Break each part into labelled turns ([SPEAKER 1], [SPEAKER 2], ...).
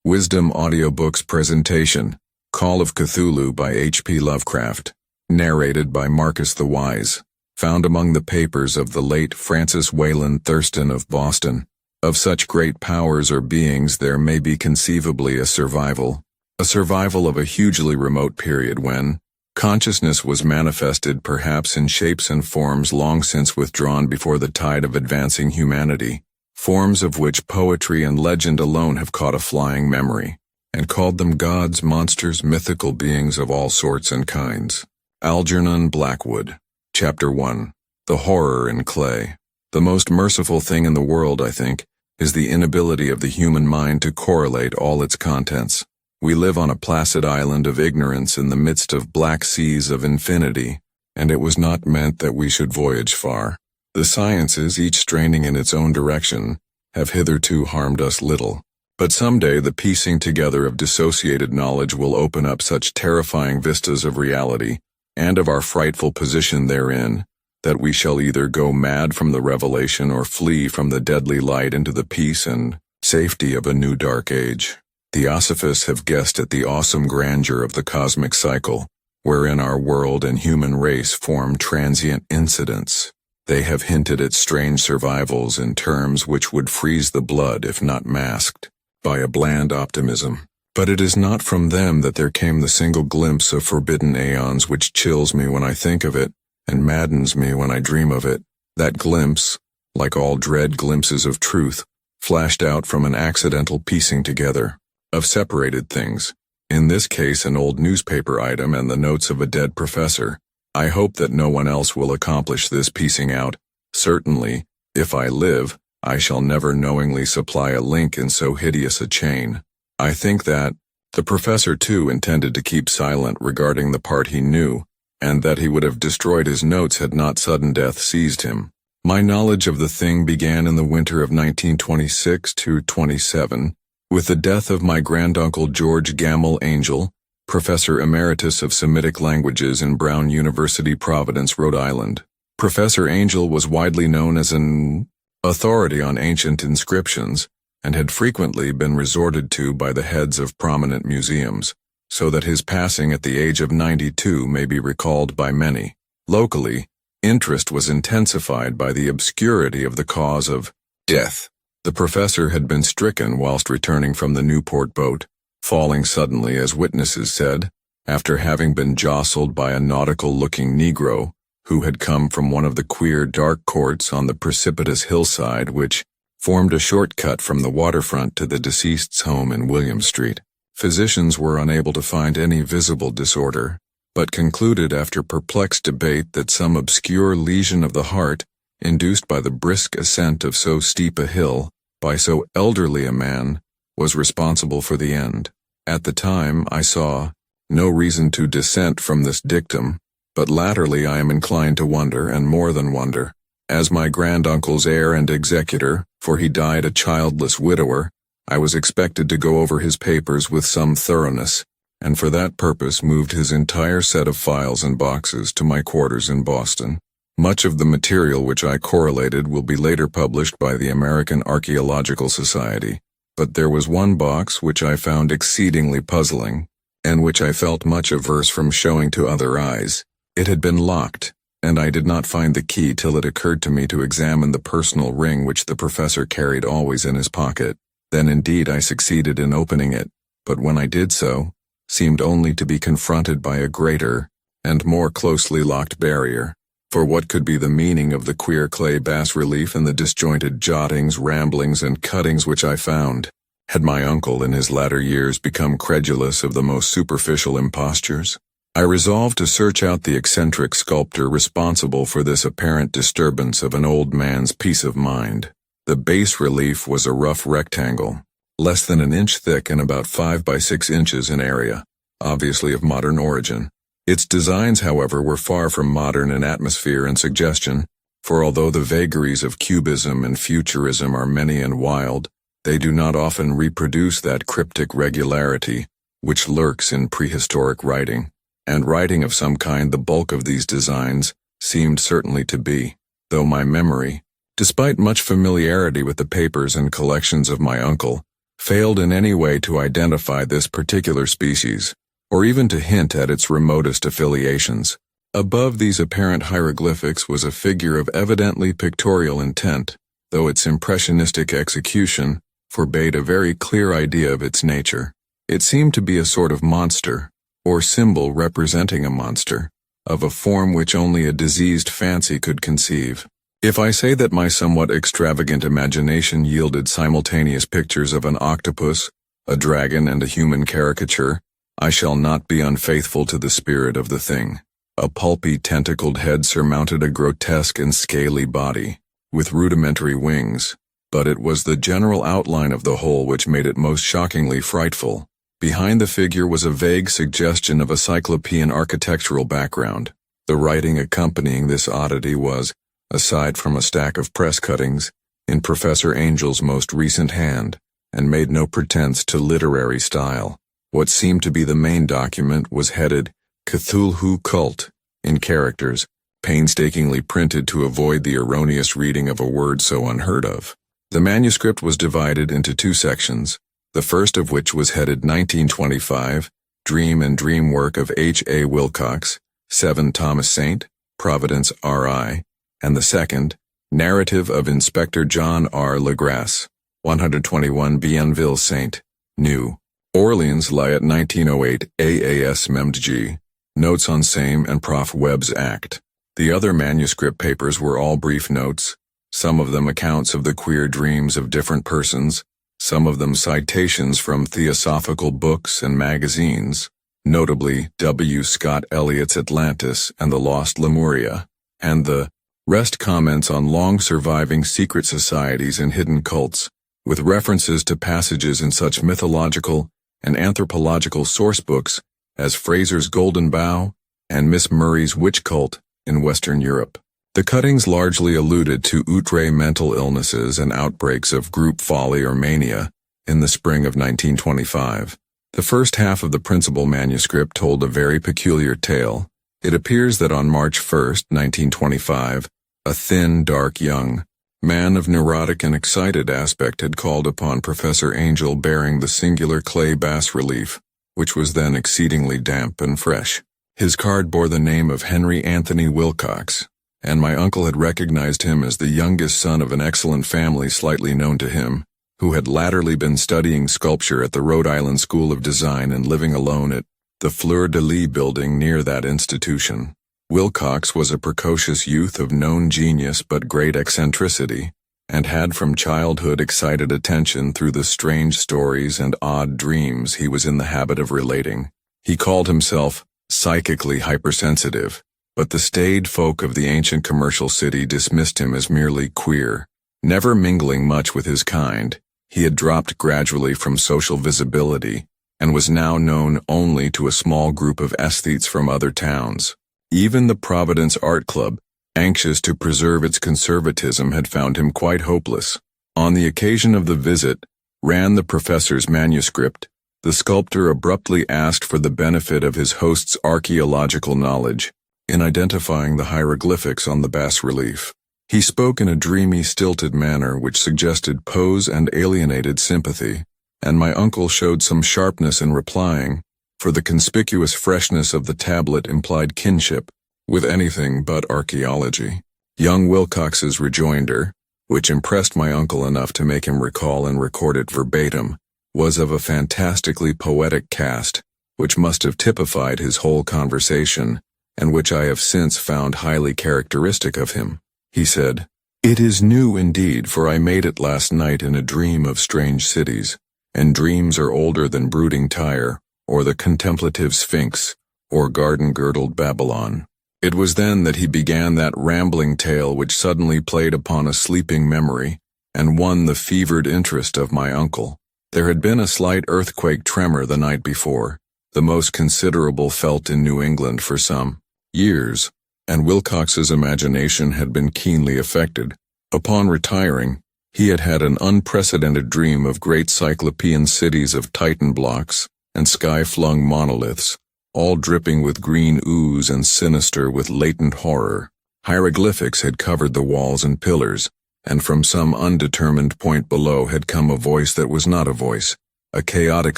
[SPEAKER 1] Wizdom Audiobooks presentation, Call of Cthulhu by H.P. Lovecraft, narrated by Marcus the Wise, found among the papers of the late Francis Wayland Thurston of Boston. Of such great powers or beings there may be conceivably a survival of a hugely remote period when consciousness was manifested perhaps in shapes and forms long since withdrawn before the tide of advancing humanity, forms of which poetry and legend alone have caught a flying memory, and called them gods, monsters, mythical beings of all sorts and kinds. Algernon Blackwood. Chapter 1. The Horror in Clay. The most merciful thing in the world, I think, is the inability of the human mind to correlate all its contents. We live on a placid island of ignorance in the midst of black seas of infinity, and it was not meant that we should voyage far. The sciences, each straining in its own direction, have hitherto harmed us little. But someday the piecing together of dissociated knowledge will open up such terrifying vistas of reality, and of our frightful position therein, that we shall either go mad from the revelation or flee from the deadly light into the peace and safety of a new dark age. Theosophists have guessed at the awesome grandeur of the cosmic cycle, wherein our world and human race form transient incidents. They have hinted at strange survivals in terms which would freeze the blood if not masked by a bland optimism. But it is not from them that there came the single glimpse of forbidden aeons which chills me when I think of it, and maddens me when I dream of it. That glimpse, like all dread glimpses of truth, flashed out from an accidental piecing together of separated things, in this case an old newspaper item and the notes of a dead professor. I hope that no one else will accomplish this piecing out. Certainly, if I live, I shall never knowingly supply a link in so hideous a chain. I think that the professor too intended to keep silent regarding the part he knew, and that he would have destroyed his notes had not sudden death seized him. My knowledge of the thing began in the winter of 1926-27, with the death of my granduncle George Gamble Angel, Professor Emeritus of Semitic Languages in Brown University, Providence, Rhode Island. Professor Angel was widely known as an authority on ancient inscriptions, and had frequently been resorted to by the heads of prominent museums, so that his passing at the age of 92 may be recalled by many. Locally, interest was intensified by the obscurity of the cause of death. The professor had been stricken whilst returning from the Newport boat, falling suddenly, as witnesses said, after having been jostled by a nautical-looking Negro who had come from one of the queer dark courts on the precipitous hillside which formed a shortcut from the waterfront to the deceased's home in William Street. Physicians were unable to find any visible disorder, but concluded after perplexed debate that some obscure lesion of the heart, induced by the brisk ascent of so steep a hill, by so elderly a man, was responsible for the end. At the time, I saw no reason to dissent from this dictum, but latterly I am inclined to wonder, and more than wonder. As my granduncle's heir and executor, for he died a childless widower, I was expected to go over his papers with some thoroughness, and for that purpose moved his entire set of files and boxes to my quarters in Boston. Much of the material which I correlated will be later published by the American Archaeological Society, but there was one box which I found exceedingly puzzling, and which I felt much averse from showing to other eyes. It had been locked, and I did not find the key till it occurred to me to examine the personal ring which the professor carried always in his pocket. Then indeed I succeeded in opening it, but when I did so, seemed only to be confronted by a greater and more closely locked barrier. For what could be the meaning of the queer clay bas-relief and the disjointed jottings, ramblings, and cuttings which I found? Had my uncle in his latter years become credulous of the most superficial impostures? I resolved to search out the eccentric sculptor responsible for this apparent disturbance of an old man's peace of mind. The bas-relief was a rough rectangle, less than an inch thick and about 5 by 6 inches in area, obviously of modern origin. Its designs, however, were far from modern in atmosphere and suggestion, for although the vagaries of cubism and futurism are many and wild, they do not often reproduce that cryptic regularity which lurks in prehistoric writing, and writing of some kind the bulk of these designs seemed certainly to be, though my memory, despite much familiarity with the papers and collections of my uncle, failed in any way to identify this particular species, or even to hint at its remotest affiliations. Above these apparent hieroglyphics was a figure of evidently pictorial intent, though its impressionistic execution forbade a very clear idea of its nature. It seemed to be a sort of monster, or symbol representing a monster, of a form which only a diseased fancy could conceive. If I say that my somewhat extravagant imagination yielded simultaneous pictures of an octopus, a dragon, and a human caricature, I shall not be unfaithful to the spirit of the thing. A pulpy, tentacled head surmounted a grotesque and scaly body, with rudimentary wings, but it was the general outline of the whole which made it most shockingly frightful. Behind the figure was a vague suggestion of a cyclopean architectural background. The writing accompanying this oddity was, aside from a stack of press cuttings, in Professor Angel's most recent hand, and made no pretense to literary style. What seemed to be the main document was headed Cthulhu Cult, in characters, painstakingly printed to avoid the erroneous reading of a word so unheard of. The manuscript was divided into two sections, the first of which was headed 1925, Dream and Dream Work of H. A. Wilcox, 7 Thomas St., Providence, R.I., and the second, Narrative of Inspector John R. Legrasse, 121 Bienville St., New Orleans, Lyot 1908, AAS Memd G. Notes on Same and Prof. Webb's Act. The other manuscript papers were all brief notes, some of them accounts of the queer dreams of different persons, some of them citations from theosophical books and magazines, notably W. Scott Eliot's Atlantis and the Lost Lemuria, and the rest comments on long-surviving secret societies and hidden cults, with references to passages in such mythological and anthropological sourcebooks as Fraser's Golden Bough and Miss Murray's Witch Cult in Western Europe. The cuttings largely alluded to outre mental illnesses and outbreaks of group folly or mania in the spring of 1925. The first half of the principal manuscript told a very peculiar tale. It appears that on March 1, 1925, a thin, dark young man of neurotic and excited aspect had called upon Professor Angel bearing the singular clay bas-relief, which was then exceedingly damp and fresh. His card bore the name of Henry Anthony Wilcox, and my uncle had recognized him as the youngest son of an excellent family slightly known to him, who had latterly been studying sculpture at the Rhode Island School of Design and living alone at the Fleur-de-Lis building near that institution. Wilcox was a precocious youth of known genius but great eccentricity, and had from childhood excited attention through the strange stories and odd dreams he was in the habit of relating. He called himself psychically hypersensitive, but the staid folk of the ancient commercial city dismissed him as merely queer. Never mingling much with his kind, he had dropped gradually from social visibility, and was now known only to a small group of aesthetes from other towns. Even the Providence Art Club, anxious to preserve its conservatism, had found him quite hopeless. On the occasion of the visit, ran the professor's manuscript, the sculptor abruptly asked for the benefit of his host's archaeological knowledge in identifying the hieroglyphics on the bas-relief. He spoke in a dreamy, stilted manner which suggested pose and alienated sympathy, and my uncle showed some sharpness in replying, for the conspicuous freshness of the tablet implied kinship with anything but archaeology. Young Wilcox's rejoinder, which impressed my uncle enough to make him recall and record it verbatim, was of a fantastically poetic cast, which must have typified his whole conversation, and which I have since found highly characteristic of him. He said, "It is new indeed, for I made it last night in a dream of strange cities, and dreams are older than brooding Tyre, or the contemplative Sphinx, or garden-girdled Babylon." It was then that he began that rambling tale which suddenly played upon a sleeping memory, and won the fevered interest of my uncle. There had been a slight earthquake tremor the night before, the most considerable felt in New England for some years, and Wilcox's imagination had been keenly affected. Upon retiring, he had had an unprecedented dream of great cyclopean cities of Titan blocks and sky-flung monoliths, all dripping with green ooze and sinister with latent horror. Hieroglyphics had covered the walls and pillars, and from some undetermined point below had come a voice that was not a voice, a chaotic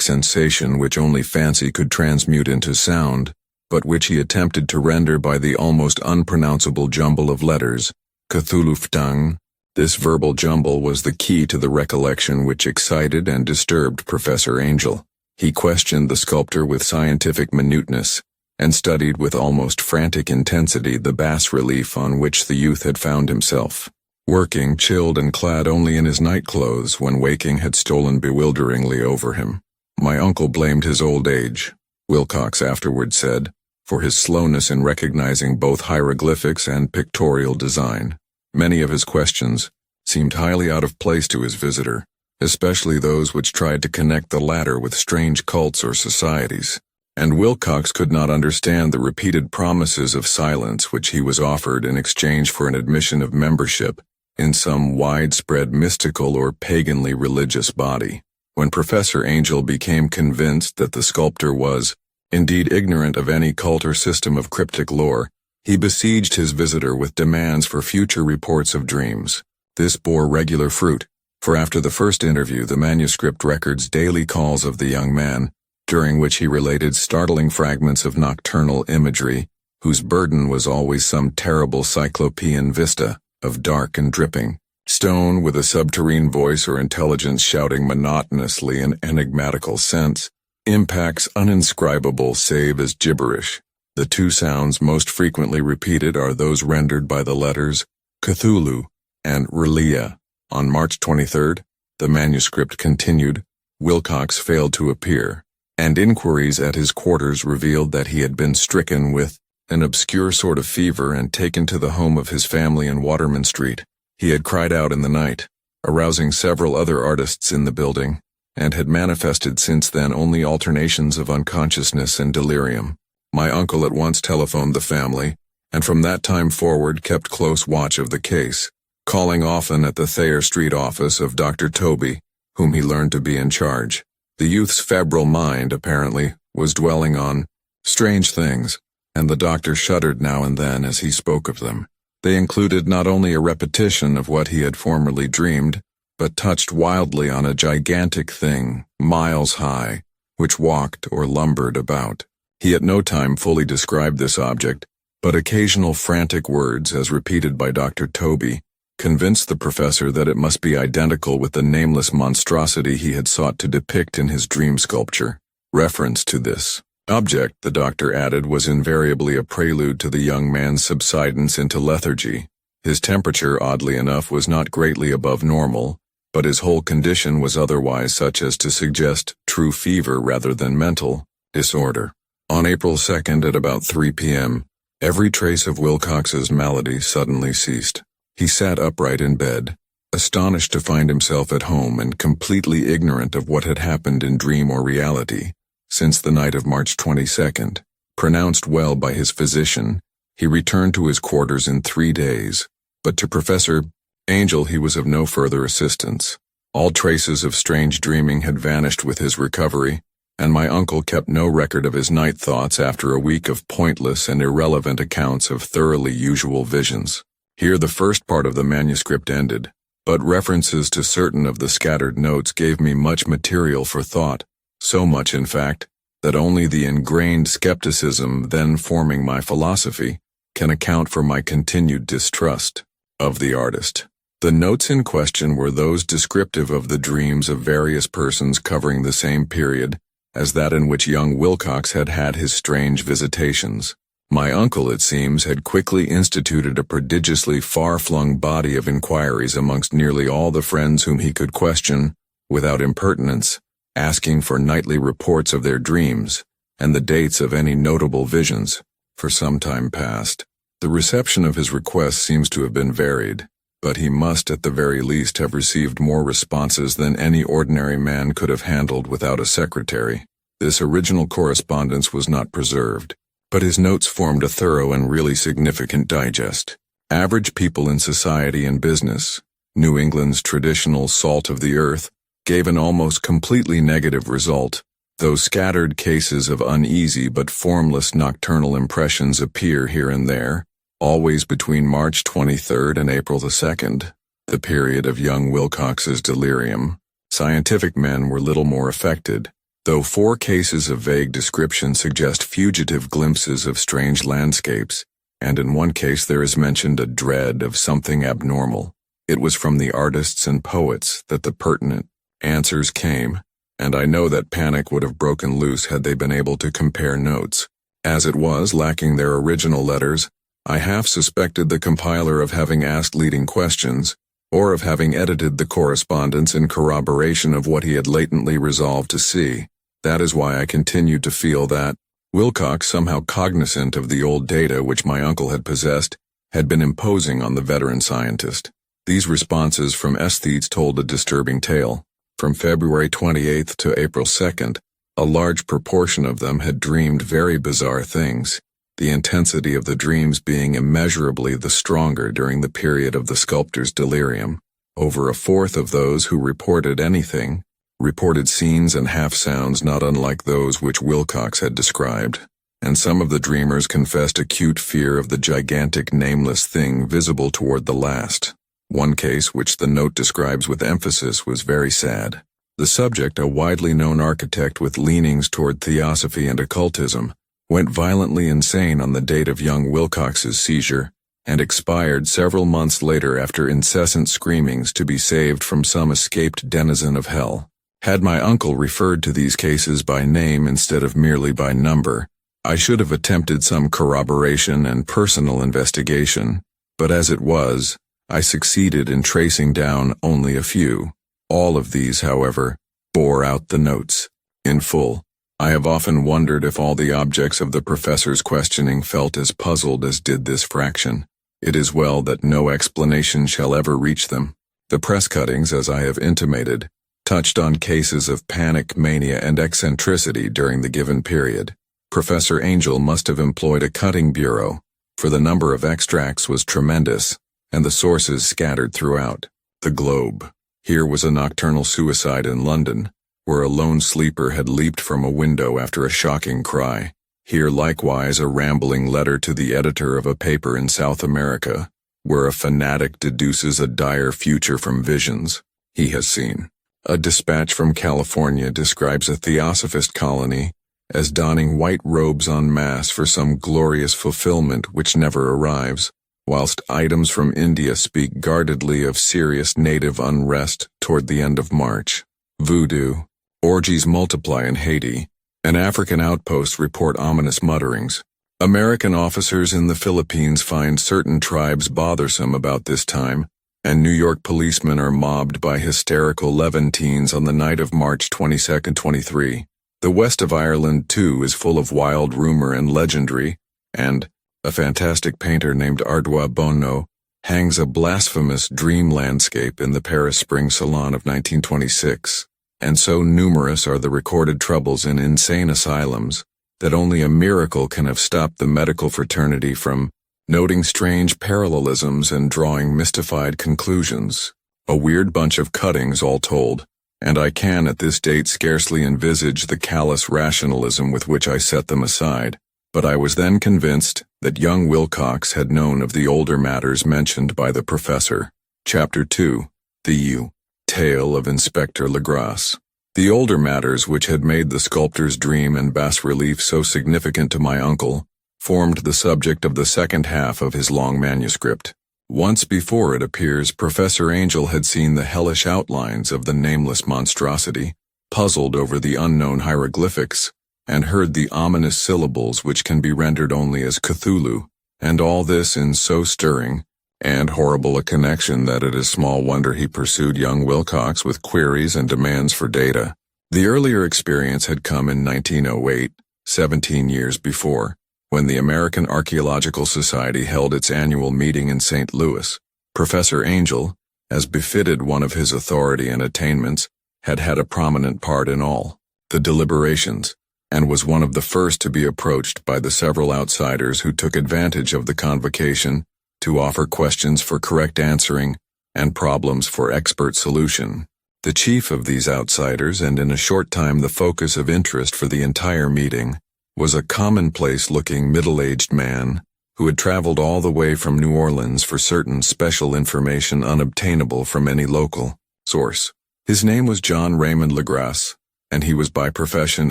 [SPEAKER 1] sensation which only fancy could transmute into sound, but which he attempted to render by the almost unpronounceable jumble of letters, Cthulhu. This verbal jumble was the key to the recollection which excited and disturbed Professor Angel. He questioned the sculptor with scientific minuteness, and studied with almost frantic intensity the bas-relief on which the youth had found himself. Working, chilled and clad only in his nightclothes when waking had stolen bewilderingly over him. My uncle blamed his old age, Wilcox afterward said, for his slowness in recognizing both hieroglyphics and pictorial design. Many of his questions seemed highly out of place to his visitor, especially those which tried to connect the latter with strange cults or societies. And Wilcox could not understand the repeated promises of silence which he was offered in exchange for an admission of membership in some widespread mystical or paganly religious body. When Professor Angel became convinced that the sculptor was, indeed, ignorant of any cult or system of cryptic lore, he besieged his visitor with demands for future reports of dreams. This bore regular fruit, for after the first interview the manuscript records daily calls of the young man, during which he related startling fragments of nocturnal imagery, whose burden was always some terrible cyclopean vista of dark and dripping stone with a subterrene voice or intelligence shouting monotonously in enigmatical sense, impacts uninscribable save as gibberish. The two sounds most frequently repeated are those rendered by the letters Cthulhu and Relia. On March 23rd, the manuscript continued, Wilcox failed to appear, and inquiries at his quarters revealed that he had been stricken with an obscure sort of fever and taken to the home of his family in Waterman Street. He had cried out in the night, arousing several other artists in the building, and had manifested since then only alternations of unconsciousness and delirium. My uncle at once telephoned the family, and from that time forward kept close watch of the case, calling often at the Thayer Street office of Dr. Toby, whom he learned to be in charge. The youth's febrile mind, apparently, was dwelling on strange things, and the doctor shuddered now and then as he spoke of them. They included not only a repetition of what he had formerly dreamed, but touched wildly on a gigantic thing, miles high, which walked or lumbered about. He at no time fully described this object, but occasional frantic words, as repeated by Dr. Toby, convinced the professor that it must be identical with the nameless monstrosity he had sought to depict in his dream sculpture. Reference to this object, the doctor added, was invariably a prelude to the young man's subsidence into lethargy. His temperature, oddly enough, was not greatly above normal, but his whole condition was otherwise such as to suggest true fever rather than mental disorder. On April 2nd at about 3 p.m., every trace of Wilcox's malady suddenly ceased. He sat upright in bed, astonished to find himself at home and completely ignorant of what had happened in dream or reality since the night of March 22nd. Pronounced well by his physician, he returned to his quarters in 3 days, but to Professor Angel he was of no further assistance. All traces of strange dreaming had vanished with his recovery, and my uncle kept no record of his night thoughts after a week of pointless and irrelevant accounts of thoroughly usual visions. Here the first part of the manuscript ended, but references to certain of the scattered notes gave me much material for thought, so much, in fact, that only the ingrained skepticism then forming my philosophy can account for my continued distrust of the artist. The notes in question were those descriptive of the dreams of various persons covering the same period as that in which young Wilcox had had his strange visitations. My uncle, it seems, had quickly instituted a prodigiously far-flung body of inquiries amongst nearly all the friends whom he could question, without impertinence, asking for nightly reports of their dreams, and the dates of any notable visions, for some time past. The reception of his requests seems to have been varied, but he must at the very least have received more responses than any ordinary man could have handled without a secretary. This original correspondence was not preserved, but his notes formed a thorough and really significant digest. Average people in society and business, New England's traditional salt of the earth, gave an almost completely negative result, though scattered cases of uneasy but formless nocturnal impressions appear here and there, always between March 23rd and April 2nd, the period of young Wilcox's delirium. Scientific men were little more affected, though 4 cases of vague description suggest fugitive glimpses of strange landscapes, and in one case there is mentioned a dread of something abnormal. It was from the artists and poets that the pertinent answers came, and I know that panic would have broken loose had they been able to compare notes. As it was, lacking their original letters, I half suspected the compiler of having asked leading questions, or of having edited the correspondence in corroboration of what he had latently resolved to see. That is why I continued to feel that Wilcox, somehow cognizant of the old data which my uncle had possessed, had been imposing on the veteran scientist. These responses from aesthetes told a disturbing tale. From February 28th to April 2nd, a large proportion of them had dreamed very bizarre things, the intensity of the dreams being immeasurably the stronger during the period of the sculptor's delirium. Over a fourth of those who reported anything reported scenes and half-sounds not unlike those which Wilcox had described, and some of the dreamers confessed acute fear of the gigantic nameless thing visible toward the last. One case, which the note describes with emphasis, was very sad. The subject, a widely known architect with leanings toward theosophy and occultism, went violently insane on the date of young Wilcox's seizure, and expired several months later after incessant screamings to be saved from some escaped denizen of hell. Had my uncle referred to these cases by name instead of merely by number, I should have attempted some corroboration and personal investigation, but as it was, I succeeded in tracing down only a few. All of these, however, bore out the notes in full. I have often wondered if all the objects of the professor's questioning felt as puzzled as did this fraction. It is well that no explanation shall ever reach them. The press cuttings, as I have intimated, touched on cases of panic, mania, and eccentricity during the given period. Professor Angel must have employed a cutting bureau, for the number of extracts was tremendous, and the sources scattered throughout the globe. Here was a nocturnal suicide in London, where a lone sleeper had leaped from a window after a shocking cry. Here likewise a rambling letter to the editor of a paper in South America, where a fanatic deduces a dire future from visions he has seen. A dispatch from California describes a theosophist colony as donning white robes en masse for some glorious fulfillment which never arrives, whilst items from India speak guardedly of serious native unrest toward the end of March. Voodoo. Orgies multiply in Haiti, and African outposts report ominous mutterings. American officers in the Philippines find certain tribes bothersome about this time, and New York policemen are mobbed by hysterical Levantines on the night of March 22nd, 23. The west of Ireland, too, is full of wild rumor and legendary, and a fantastic painter named Ardois Bonneau hangs a blasphemous dream landscape in the Paris Spring Salon of 1926. And so numerous are the recorded troubles in insane asylums that only a miracle can have stopped the medical fraternity from noting strange parallelisms and drawing mystified conclusions. A weird bunch of cuttings all told, and I can at this date scarcely envisage the callous rationalism with which I set them aside, but I was then convinced that young Wilcox had known of the older matters mentioned by the professor. Chapter 2. The Tale of Inspector Legrasse. The older matters which had made the sculptor's dream and bas-relief so significant to my uncle formed the subject of the second half of his long manuscript. Once before, it appears, Professor Angel had seen the hellish outlines of the nameless monstrosity, puzzled over the unknown hieroglyphics, and heard the ominous syllables which can be rendered only as Cthulhu, and all this in so stirring and horrible a connection that it is small wonder he pursued young Wilcox with queries and demands for data. The earlier experience had come in 1908, 17 years before, when the American Archaeological Society held its annual meeting in St. Louis. Professor Angel, as befitted one of his authority and attainments, had had a prominent part in all the deliberations, and was one of the first to be approached by the several outsiders who took advantage of the convocation to offer questions for correct answering and problems for expert solution. The chief of these outsiders, and in a short time the focus of interest for the entire meeting, was a commonplace-looking middle-aged man who had traveled all the way from New Orleans for certain special information unobtainable from any local source. His name was John Raymond Legrasse, and he was by profession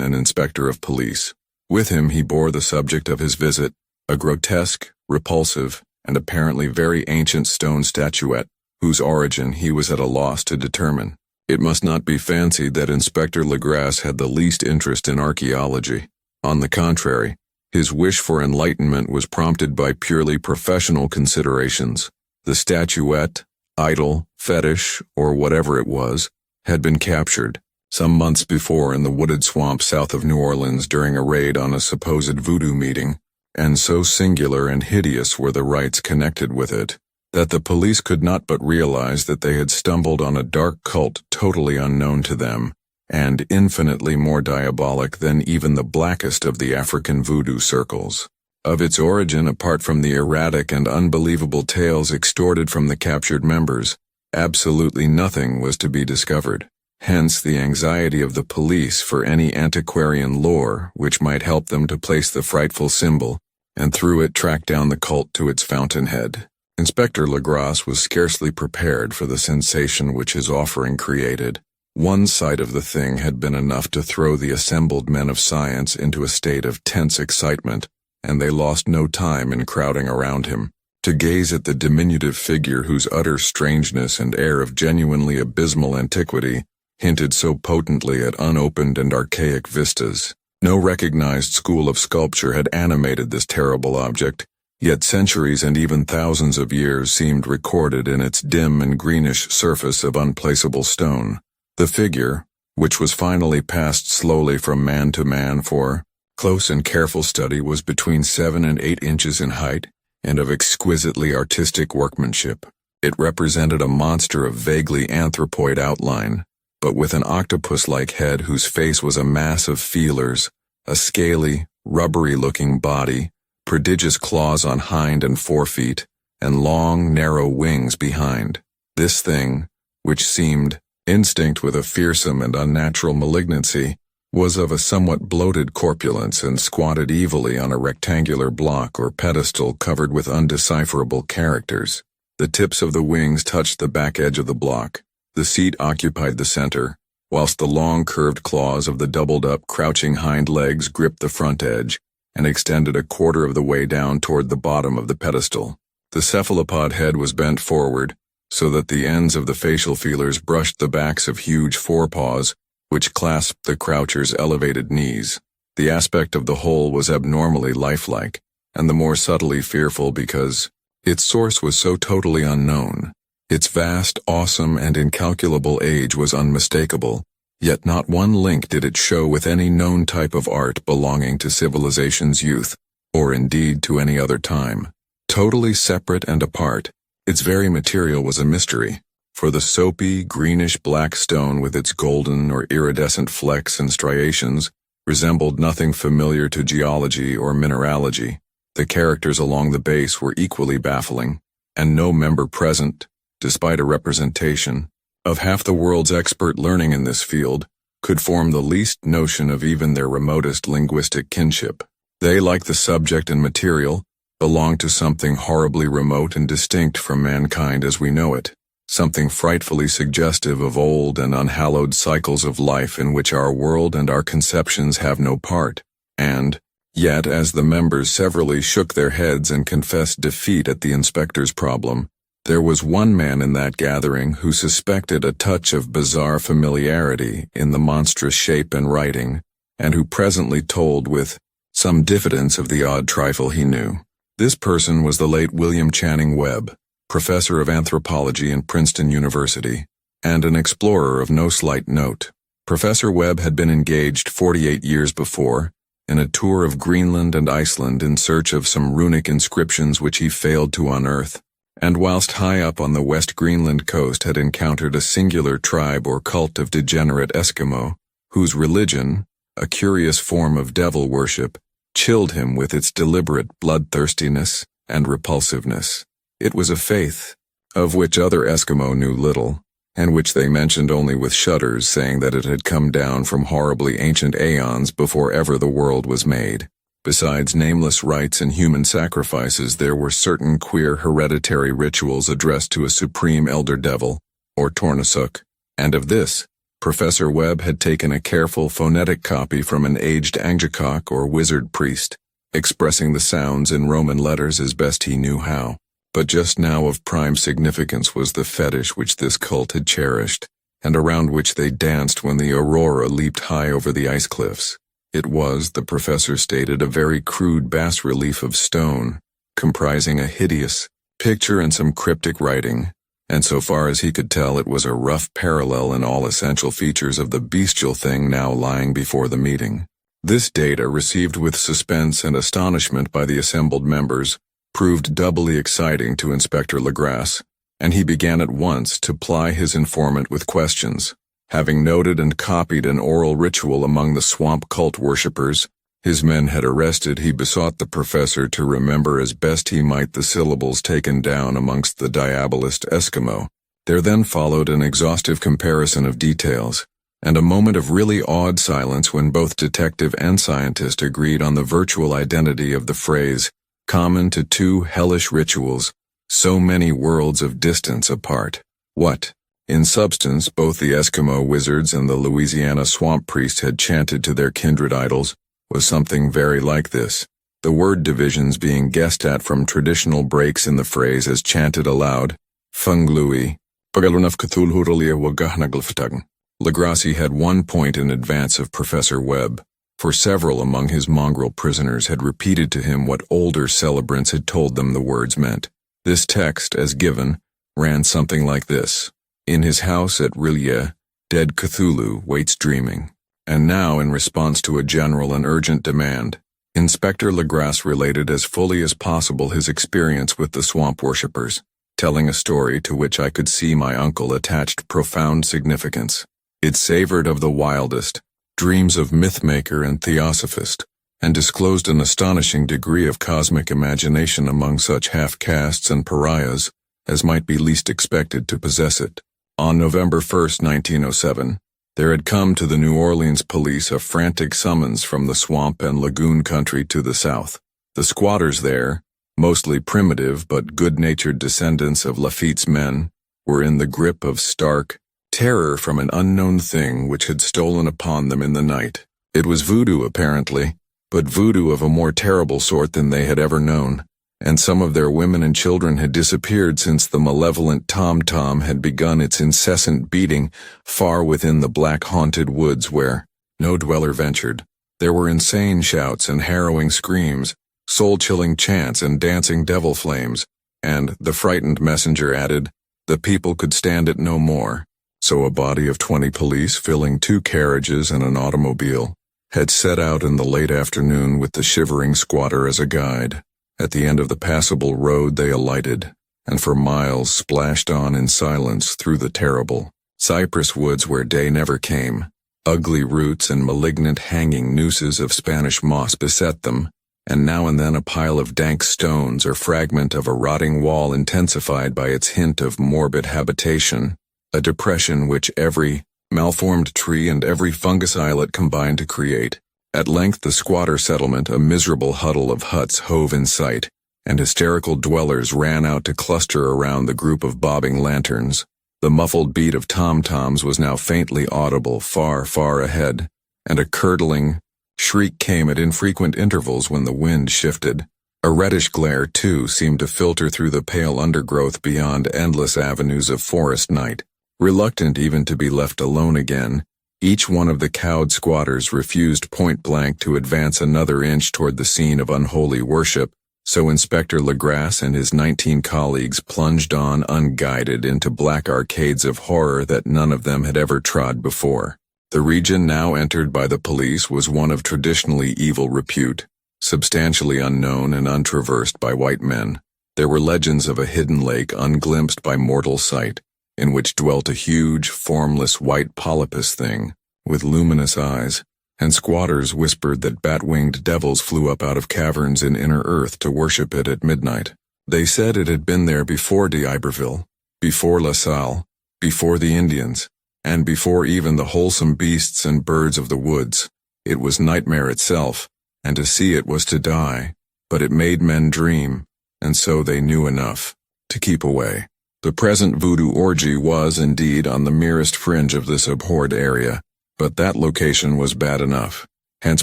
[SPEAKER 1] an inspector of police. With him he bore the subject of his visit, a grotesque, repulsive, and apparently very ancient stone statuette, whose origin he was at a loss to determine. It must not be fancied that Inspector Legrasse had the least interest in archaeology. On the contrary, his wish for enlightenment was prompted by purely professional considerations. The statuette, idol, fetish, or whatever it was, had been captured some months before in the wooded swamp south of New Orleans during a raid on a supposed voodoo meeting, and so singular and hideous were the rites connected with it, that the police could not but realize that they had stumbled on a dark cult totally unknown to them, and infinitely more diabolic than even the blackest of the African voodoo circles. Of its origin, apart from the erratic and unbelievable tales extorted from the captured members, absolutely nothing was to be discovered. Hence the anxiety of the police for any antiquarian lore which might help them to place the frightful symbol, and through it track down the cult to its fountainhead. Inspector Legrasse was scarcely prepared for the sensation which his offering created. One sight of the thing had been enough to throw the assembled men of science into a state of tense excitement, and they lost no time in crowding around him, to gaze at the diminutive figure whose utter strangeness and air of genuinely abysmal antiquity hinted so potently at unopened and archaic vistas. No recognized school of sculpture had animated this terrible object, yet centuries and even thousands of years seemed recorded in its dim and greenish surface of unplaceable stone. The figure, which was finally passed slowly from man to man for close and careful study, was between 7 and 8 inches in height, and of exquisitely artistic workmanship. It represented a monster of vaguely anthropoid outline, but with an octopus-like head whose face was a mass of feelers, a scaly, rubbery-looking body, prodigious claws on hind and forefeet, and long, narrow wings behind. This thing, which seemed instinct with a fearsome and unnatural malignancy, was of a somewhat bloated corpulence and squatted evilly on a rectangular block or pedestal covered with undecipherable characters. The tips of the wings touched the back edge of the block. The seat occupied the center, whilst the long curved claws of the doubled-up crouching hind legs gripped the front edge and extended a quarter of the way down toward the bottom of the pedestal. The cephalopod head was bent forward, so that the ends of the facial feelers brushed the backs of huge forepaws, which clasped the croucher's elevated knees. The aspect of the whole was abnormally lifelike, and the more subtly fearful because its source was so totally unknown. Its vast, awesome, and incalculable age was unmistakable, yet not one link did it show with any known type of art belonging to civilization's youth, or indeed to any other time. Totally separate and apart, its very material was a mystery, for the soapy, greenish-black stone with its golden or iridescent flecks and striations resembled nothing familiar to geology or mineralogy. The characters along the base were equally baffling, and no member present, despite a representation of half the world's expert learning in this field, could form the least notion of even their remotest linguistic kinship. They, like the subject and material, belonged to something horribly remote and distinct from mankind as we know it, something frightfully suggestive of old and unhallowed cycles of life in which our world and our conceptions have no part, and, yet as the members severally shook their heads and confessed defeat at the inspector's problem, there was one man in that gathering who suspected a touch of bizarre familiarity in the monstrous shape and writing, and who presently told with some diffidence of the odd trifle he knew. This person was the late William Channing Webb, professor of anthropology in Princeton University, and an explorer of no slight note. Professor Webb had been engaged 48 years before in a tour of Greenland and Iceland in search of some runic inscriptions which he failed to unearth, and whilst high up on the West Greenland coast had encountered a singular tribe or cult of degenerate Eskimo, whose religion, a curious form of devil worship, chilled him with its deliberate bloodthirstiness and repulsiveness. It was a faith, of which other Eskimo knew little, and which they mentioned only with shudders, saying that it had come down from horribly ancient aeons before ever the world was made. Besides nameless rites and human sacrifices, there were certain queer hereditary rituals addressed to a supreme elder devil, or Tornasuk, And of this, Professor Webb had taken a careful phonetic copy from an aged Angakok or wizard priest, expressing the sounds in Roman letters as best he knew how. But just now of prime significance was the fetish which this cult had cherished, and around which they danced when the aurora leaped high over the ice cliffs. It was, the professor stated, a very crude bas-relief of stone, comprising a hideous picture and some cryptic writing, and so far as he could tell it was a rough parallel in all essential features of the bestial thing now lying before the meeting. This data, received with suspense and astonishment by the assembled members, proved doubly exciting to Inspector Legrasse, and he began at once to ply his informant with questions. Having noted and copied an oral ritual among the swamp cult worshippers his men had arrested, he besought the professor to remember as best he might the syllables taken down amongst the diabolist Eskimo. There then followed an exhaustive comparison of details, and a moment of really awed silence when both detective and scientist agreed on the virtual identity of the phrase, common to two hellish rituals, so many worlds of distance apart. What, in substance, both the Eskimo wizards and the Louisiana swamp priest had chanted to their kindred idols was something very like this, the word divisions being guessed at from traditional breaks in the phrase as chanted aloud, Funglui, Pagalunaf Cthulhu Wagahnagulftagen. Legrasse had one point in advance of Professor Webb, for several among his mongrel prisoners had repeated to him what older celebrants had told them the words meant. This text, as given, ran something like this. In his house at Rillier, dead Cthulhu waits dreaming. And now, in response to a general and urgent demand, Inspector Legrasse related as fully as possible his experience with the swamp worshippers, telling a story to which I could see my uncle attached profound significance. It savored of the wildest dreams of mythmaker and theosophist, and disclosed an astonishing degree of cosmic imagination among such half-castes and pariahs as might be least expected to possess it. On November 1, 1907, there had come to the New Orleans police a frantic summons from the swamp and lagoon country to the south. The squatters there, mostly primitive but good-natured descendants of Lafitte's men, were in the grip of stark terror from an unknown thing which had stolen upon them in the night. It was voodoo, apparently, but voodoo of a more terrible sort than they had ever known, and some of their women and children had disappeared since the malevolent tom-tom had begun its incessant beating far within the black-haunted woods where no dweller ventured. There were insane shouts and harrowing screams, soul-chilling chants and dancing devil flames, and, the frightened messenger added, the people could stand it no more. So a body of 20 police filling 2 carriages and an automobile had set out in the late afternoon with the shivering squatter as a guide. At the end of the passable road they alighted, and for miles splashed on in silence through the terrible cypress woods where day never came. Ugly roots and malignant hanging nooses of Spanish moss beset them, and now and then a pile of dank stones or fragment of a rotting wall intensified by its hint of morbid habitation, a depression which every malformed tree and every fungus islet combined to create. At length the squatter settlement, a miserable huddle of huts, hove in sight, and hysterical dwellers ran out to cluster around the group of bobbing lanterns. The muffled beat of tom-toms was now faintly audible far, far ahead, and a curdling shriek came at infrequent intervals when the wind shifted. A reddish glare, too, seemed to filter through the pale undergrowth beyond endless avenues of forest night. Reluctant even to be left alone again, each one of the cowed squatters refused point-blank to advance another inch toward the scene of unholy worship, so Inspector Legrasse and his 19 colleagues plunged on unguided into black arcades of horror that none of them had ever trod before. The region now entered by the police was one of traditionally evil repute, substantially unknown and untraversed by white men. There were legends of a hidden lake unglimpsed by mortal sight, in which dwelt a huge, formless white polypus thing, with luminous eyes, and squatters whispered that bat-winged devils flew up out of caverns in inner earth to worship it at midnight. They said it had been there before d'Iberville, before La Salle, before the Indians, and before even the wholesome beasts and birds of the woods. It was nightmare itself, and to see it was to die, but it made men dream, and so they knew enough to keep away. The present voodoo orgy was, indeed, on the merest fringe of this abhorred area, but that location was bad enough. Hence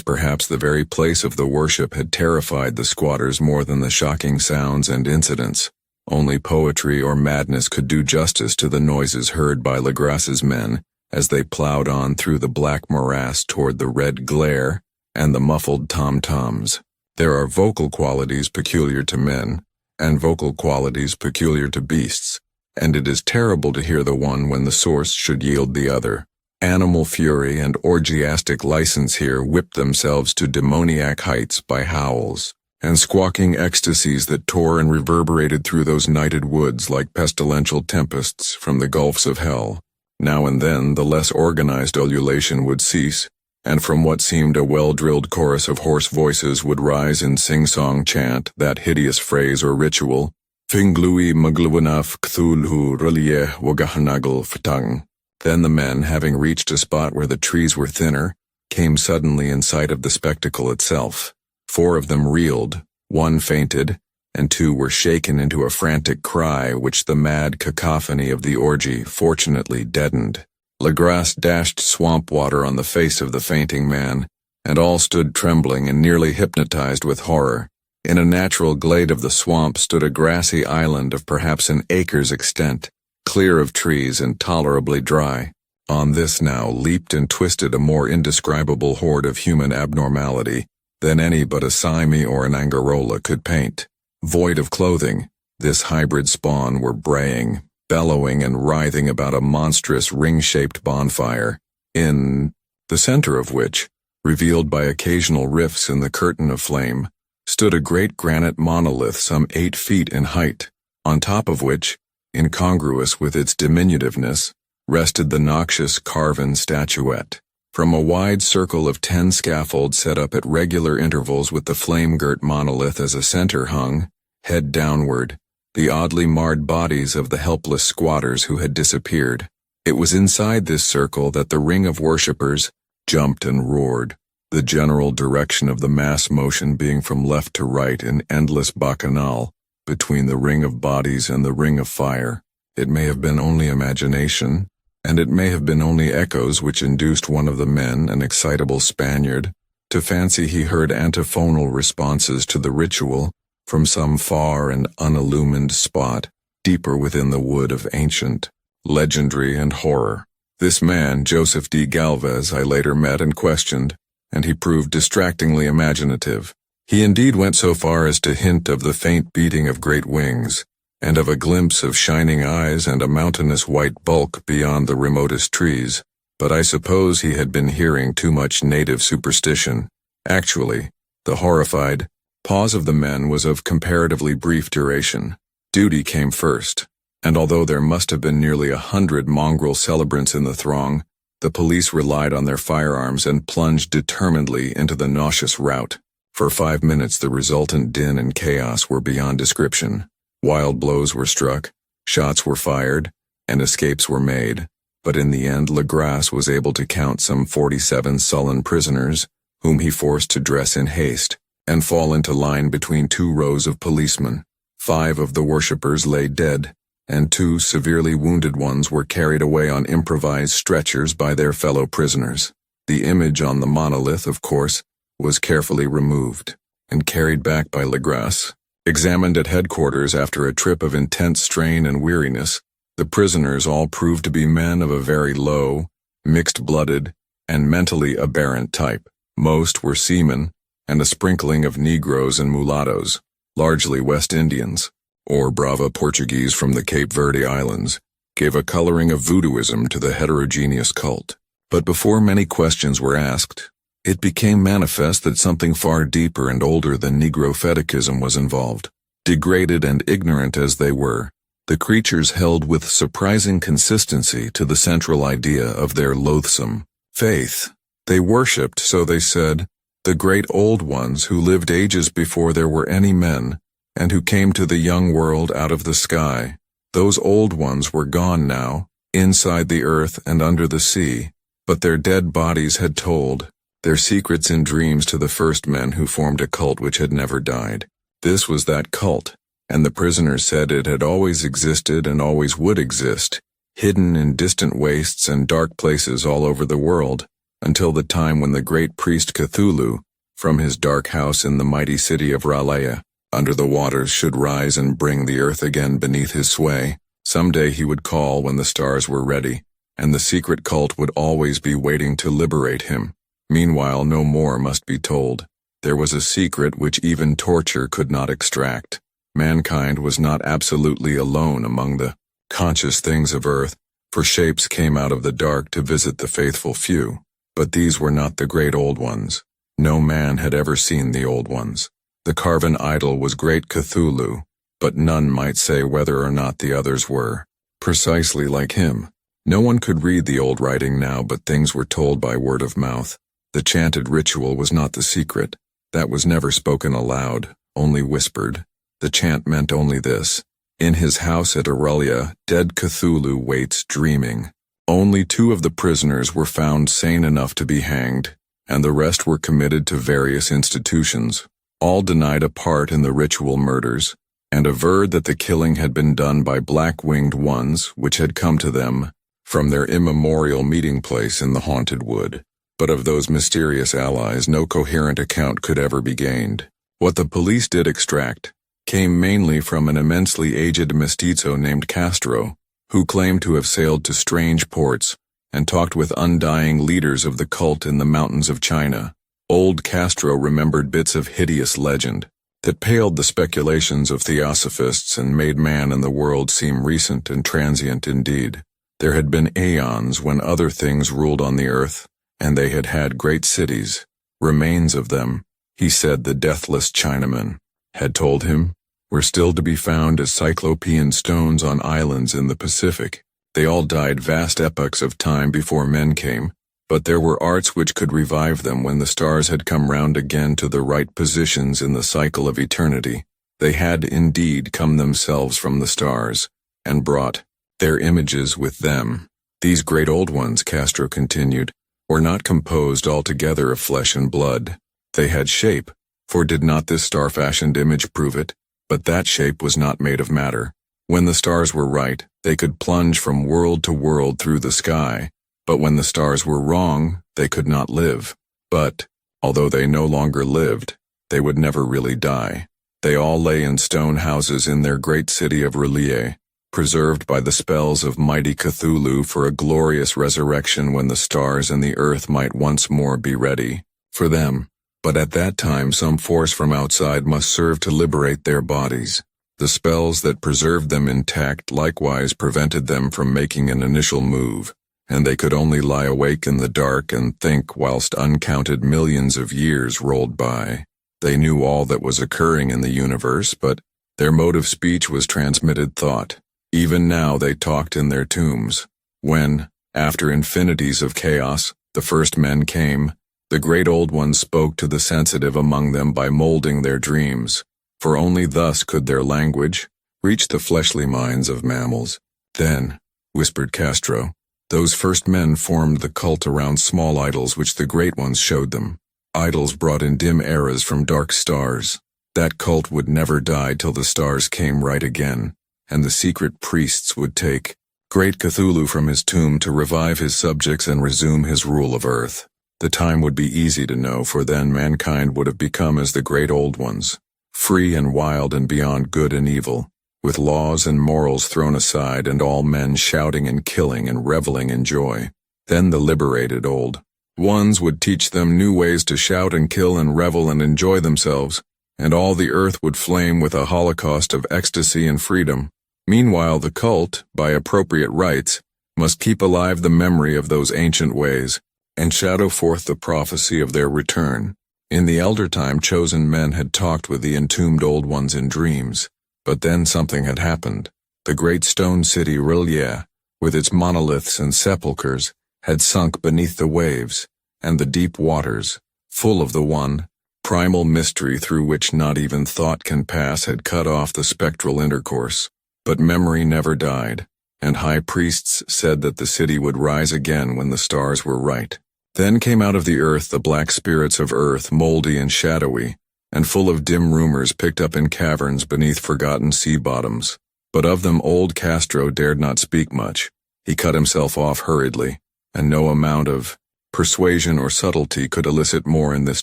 [SPEAKER 1] perhaps the very place of the worship had terrified the squatters more than the shocking sounds and incidents. Only poetry or madness could do justice to the noises heard by Legras's men as they plowed on through the black morass toward the red glare and the muffled tom-toms. There are vocal qualities peculiar to men, and vocal qualities peculiar to beasts, and it is terrible to hear the one when the source should yield the other. Animal fury and orgiastic license here whipped themselves to demoniac heights by howls and squawking ecstasies that tore and reverberated through those nighted woods like pestilential tempests from the gulfs of hell. Now and then the less organized ululation would cease, and from what seemed a well-drilled chorus of hoarse voices would rise in sing-song chant that hideous phrase or ritual, Finglui magluwanaf Cthulhu relie wagahanagl ftang. Then the men, having reached a spot where the trees were thinner, came suddenly in sight of the spectacle itself. 4 of them reeled, 1 fainted, and 2 were shaken into a frantic cry which the mad cacophony of the orgy fortunately deadened. Legras dashed swamp water on the face of the fainting man, and all stood trembling and nearly hypnotized with horror. In a natural glade of the swamp stood a grassy island of perhaps an acre's extent, clear of trees and tolerably dry. On this now leaped and twisted a more indescribable horde of human abnormality than any but a Siamese or an Angarola could paint. Void of clothing, this hybrid spawn were braying, bellowing and writhing about a monstrous ring-shaped bonfire, in the center of which, revealed by occasional rifts in the curtain of flame, stood a great granite monolith some 8 feet in height, on top of which, incongruous with its diminutiveness, rested the noxious carven statuette. From a wide circle of 10 scaffolds set up at regular intervals with the flame-girt monolith as a center hung, head downward, the oddly marred bodies of the helpless squatters who had disappeared. It was inside this circle that the ring of worshippers jumped and roared, the general direction of the mass motion being from left to right in endless bacchanal, between the ring of bodies and the ring of fire. It may have been only imagination, and it may have been only echoes which induced one of the men, an excitable Spaniard, to fancy he heard antiphonal responses to the ritual from some far and unillumined spot, deeper within the wood of ancient legendary and horror. This man, Joseph D. Galvez, I later met and questioned, and he proved distractingly imaginative. He indeed went so far as to hint of the faint beating of great wings, and of a glimpse of shining eyes and a mountainous white bulk beyond the remotest trees, but I suppose he had been hearing too much native superstition. Actually, the horrified pause of the men was of comparatively brief duration. Duty came first, and although there must have been nearly 100 mongrel celebrants in the throng, the police relied on their firearms and plunged determinedly into the nauseous rout. For 5 minutes the resultant din and chaos were beyond description. Wild blows were struck, shots were fired, and escapes were made, but in the end Legras was able to count some 47 sullen prisoners, whom he forced to dress in haste, and fall into line between 2 rows of policemen. 5 of the worshippers lay dead, and 2 severely wounded ones were carried away on improvised stretchers by their fellow prisoners. The image on the monolith, of course, was carefully removed, and carried back by Legras. Examined at headquarters after a trip of intense strain and weariness, the prisoners all proved to be men of a very low, mixed-blooded, and mentally aberrant type. Most were seamen, and a sprinkling of Negroes and mulattoes, largely West Indians, or Brava Portuguese from the Cape Verde Islands, gave a coloring of voodooism to the heterogeneous cult. But before many questions were asked, it became manifest that something far deeper and older than Negro fetichism was involved. Degraded and ignorant as they were, the creatures held with surprising consistency to the central idea of their loathsome faith. They worshipped, so they said, the great old ones who lived ages before there were any men, and who came to the young world out of the sky. Those old ones were gone now, inside the earth and under the sea, but their dead bodies had told their secrets in dreams to the first men who formed a cult which had never died. This was that cult, and the prisoners said it had always existed and always would exist, hidden in distant wastes and dark places all over the world, until the time when the great priest Cthulhu, from his dark house in the mighty city of R'lyeh, under the waters, should rise and bring the earth again beneath his sway. Someday he would call when the stars were ready, and the secret cult would always be waiting to liberate him. Meanwhile, no more must be told. There was a secret which even torture could not extract. Mankind was not absolutely alone among the conscious things of earth, for shapes came out of the dark to visit the faithful few. But these were not the great old ones. No man had ever seen the old ones. The carven idol was great Cthulhu, but none might say whether or not the others were precisely like him. No one could read the old writing now, but things were told by word of mouth. The chanted ritual was not the secret. That was never spoken aloud, only whispered. The chant meant only this: in his house at R'lyeh, dead Cthulhu waits dreaming. Only 2 of the prisoners were found sane enough to be hanged, and the rest were committed to various institutions. All denied a part in the ritual murders, and averred that the killing had been done by black-winged ones which had come to them from their immemorial meeting place in the haunted wood. But of those mysterious allies no coherent account could ever be gained. What the police did extract came mainly from an immensely aged mestizo named Castro, who claimed to have sailed to strange ports and talked with undying leaders of the cult in the mountains of China. Old Castro remembered bits of hideous legend that paled the speculations of theosophists and made man and the world seem recent and transient indeed. There had been aeons when other things ruled on the earth, and they had had great cities. Remains of them, he said the deathless Chinaman had told him, were still to be found as cyclopean stones on islands in the Pacific. They all died vast epochs of time before men came, but there were arts which could revive them when the stars had come round again to the right positions in the cycle of eternity. They had indeed come themselves from the stars, and brought their images with them. These great old ones, Castro continued, were not composed altogether of flesh and blood. They had shape, for did not this star-fashioned image prove it? But that shape was not made of matter. When the stars were right, they could plunge from world to world through the sky, but when the stars were wrong, they could not live. But, although they no longer lived, they would never really die. They all lay in stone houses in their great city of R'lyeh, preserved by the spells of mighty Cthulhu for a glorious resurrection when the stars and the earth might once more be ready for them. But at that time some force from outside must serve to liberate their bodies. The spells that preserved them intact likewise prevented them from making an initial move, and they could only lie awake in the dark and think whilst uncounted millions of years rolled by. They knew all that was occurring in the universe, but their mode of speech was transmitted thought. Even now they talked in their tombs. When, after infinities of chaos, the first men came, the great old ones spoke to the sensitive among them by molding their dreams, for only thus could their language reach the fleshly minds of mammals. Then, whispered Castro, those first men formed the cult around small idols which the great ones showed them. Idols brought in dim eras from dark stars. That cult would never die till the stars came right again, and the secret priests would take great Cthulhu from his tomb to revive his subjects and resume his rule of earth. The time would be easy to know, for then mankind would have become as the great old ones, free and wild and beyond good and evil, with laws and morals thrown aside and all men shouting and killing and reveling in joy. Then the liberated old ones would teach them new ways to shout and kill and revel and enjoy themselves, and all the earth would flame with a holocaust of ecstasy and freedom. Meanwhile the cult, by appropriate rites, must keep alive the memory of those ancient ways, and shadow forth the prophecy of their return. In the elder time chosen men had talked with the entombed old ones in dreams, but then something had happened. The great stone city R'lyeh, with its monoliths and sepulchres, had sunk beneath the waves, and the deep waters, full of the one primal mystery through which not even thought can pass, had cut off the spectral intercourse. But memory never died, and high priests said that the city would rise again when the stars were right. Then came out of the earth the black spirits of earth, moldy and shadowy, and full of dim rumors picked up in caverns beneath forgotten sea bottoms. But of them old Castro dared not speak much. He cut himself off hurriedly, and no amount of persuasion or subtlety could elicit more in this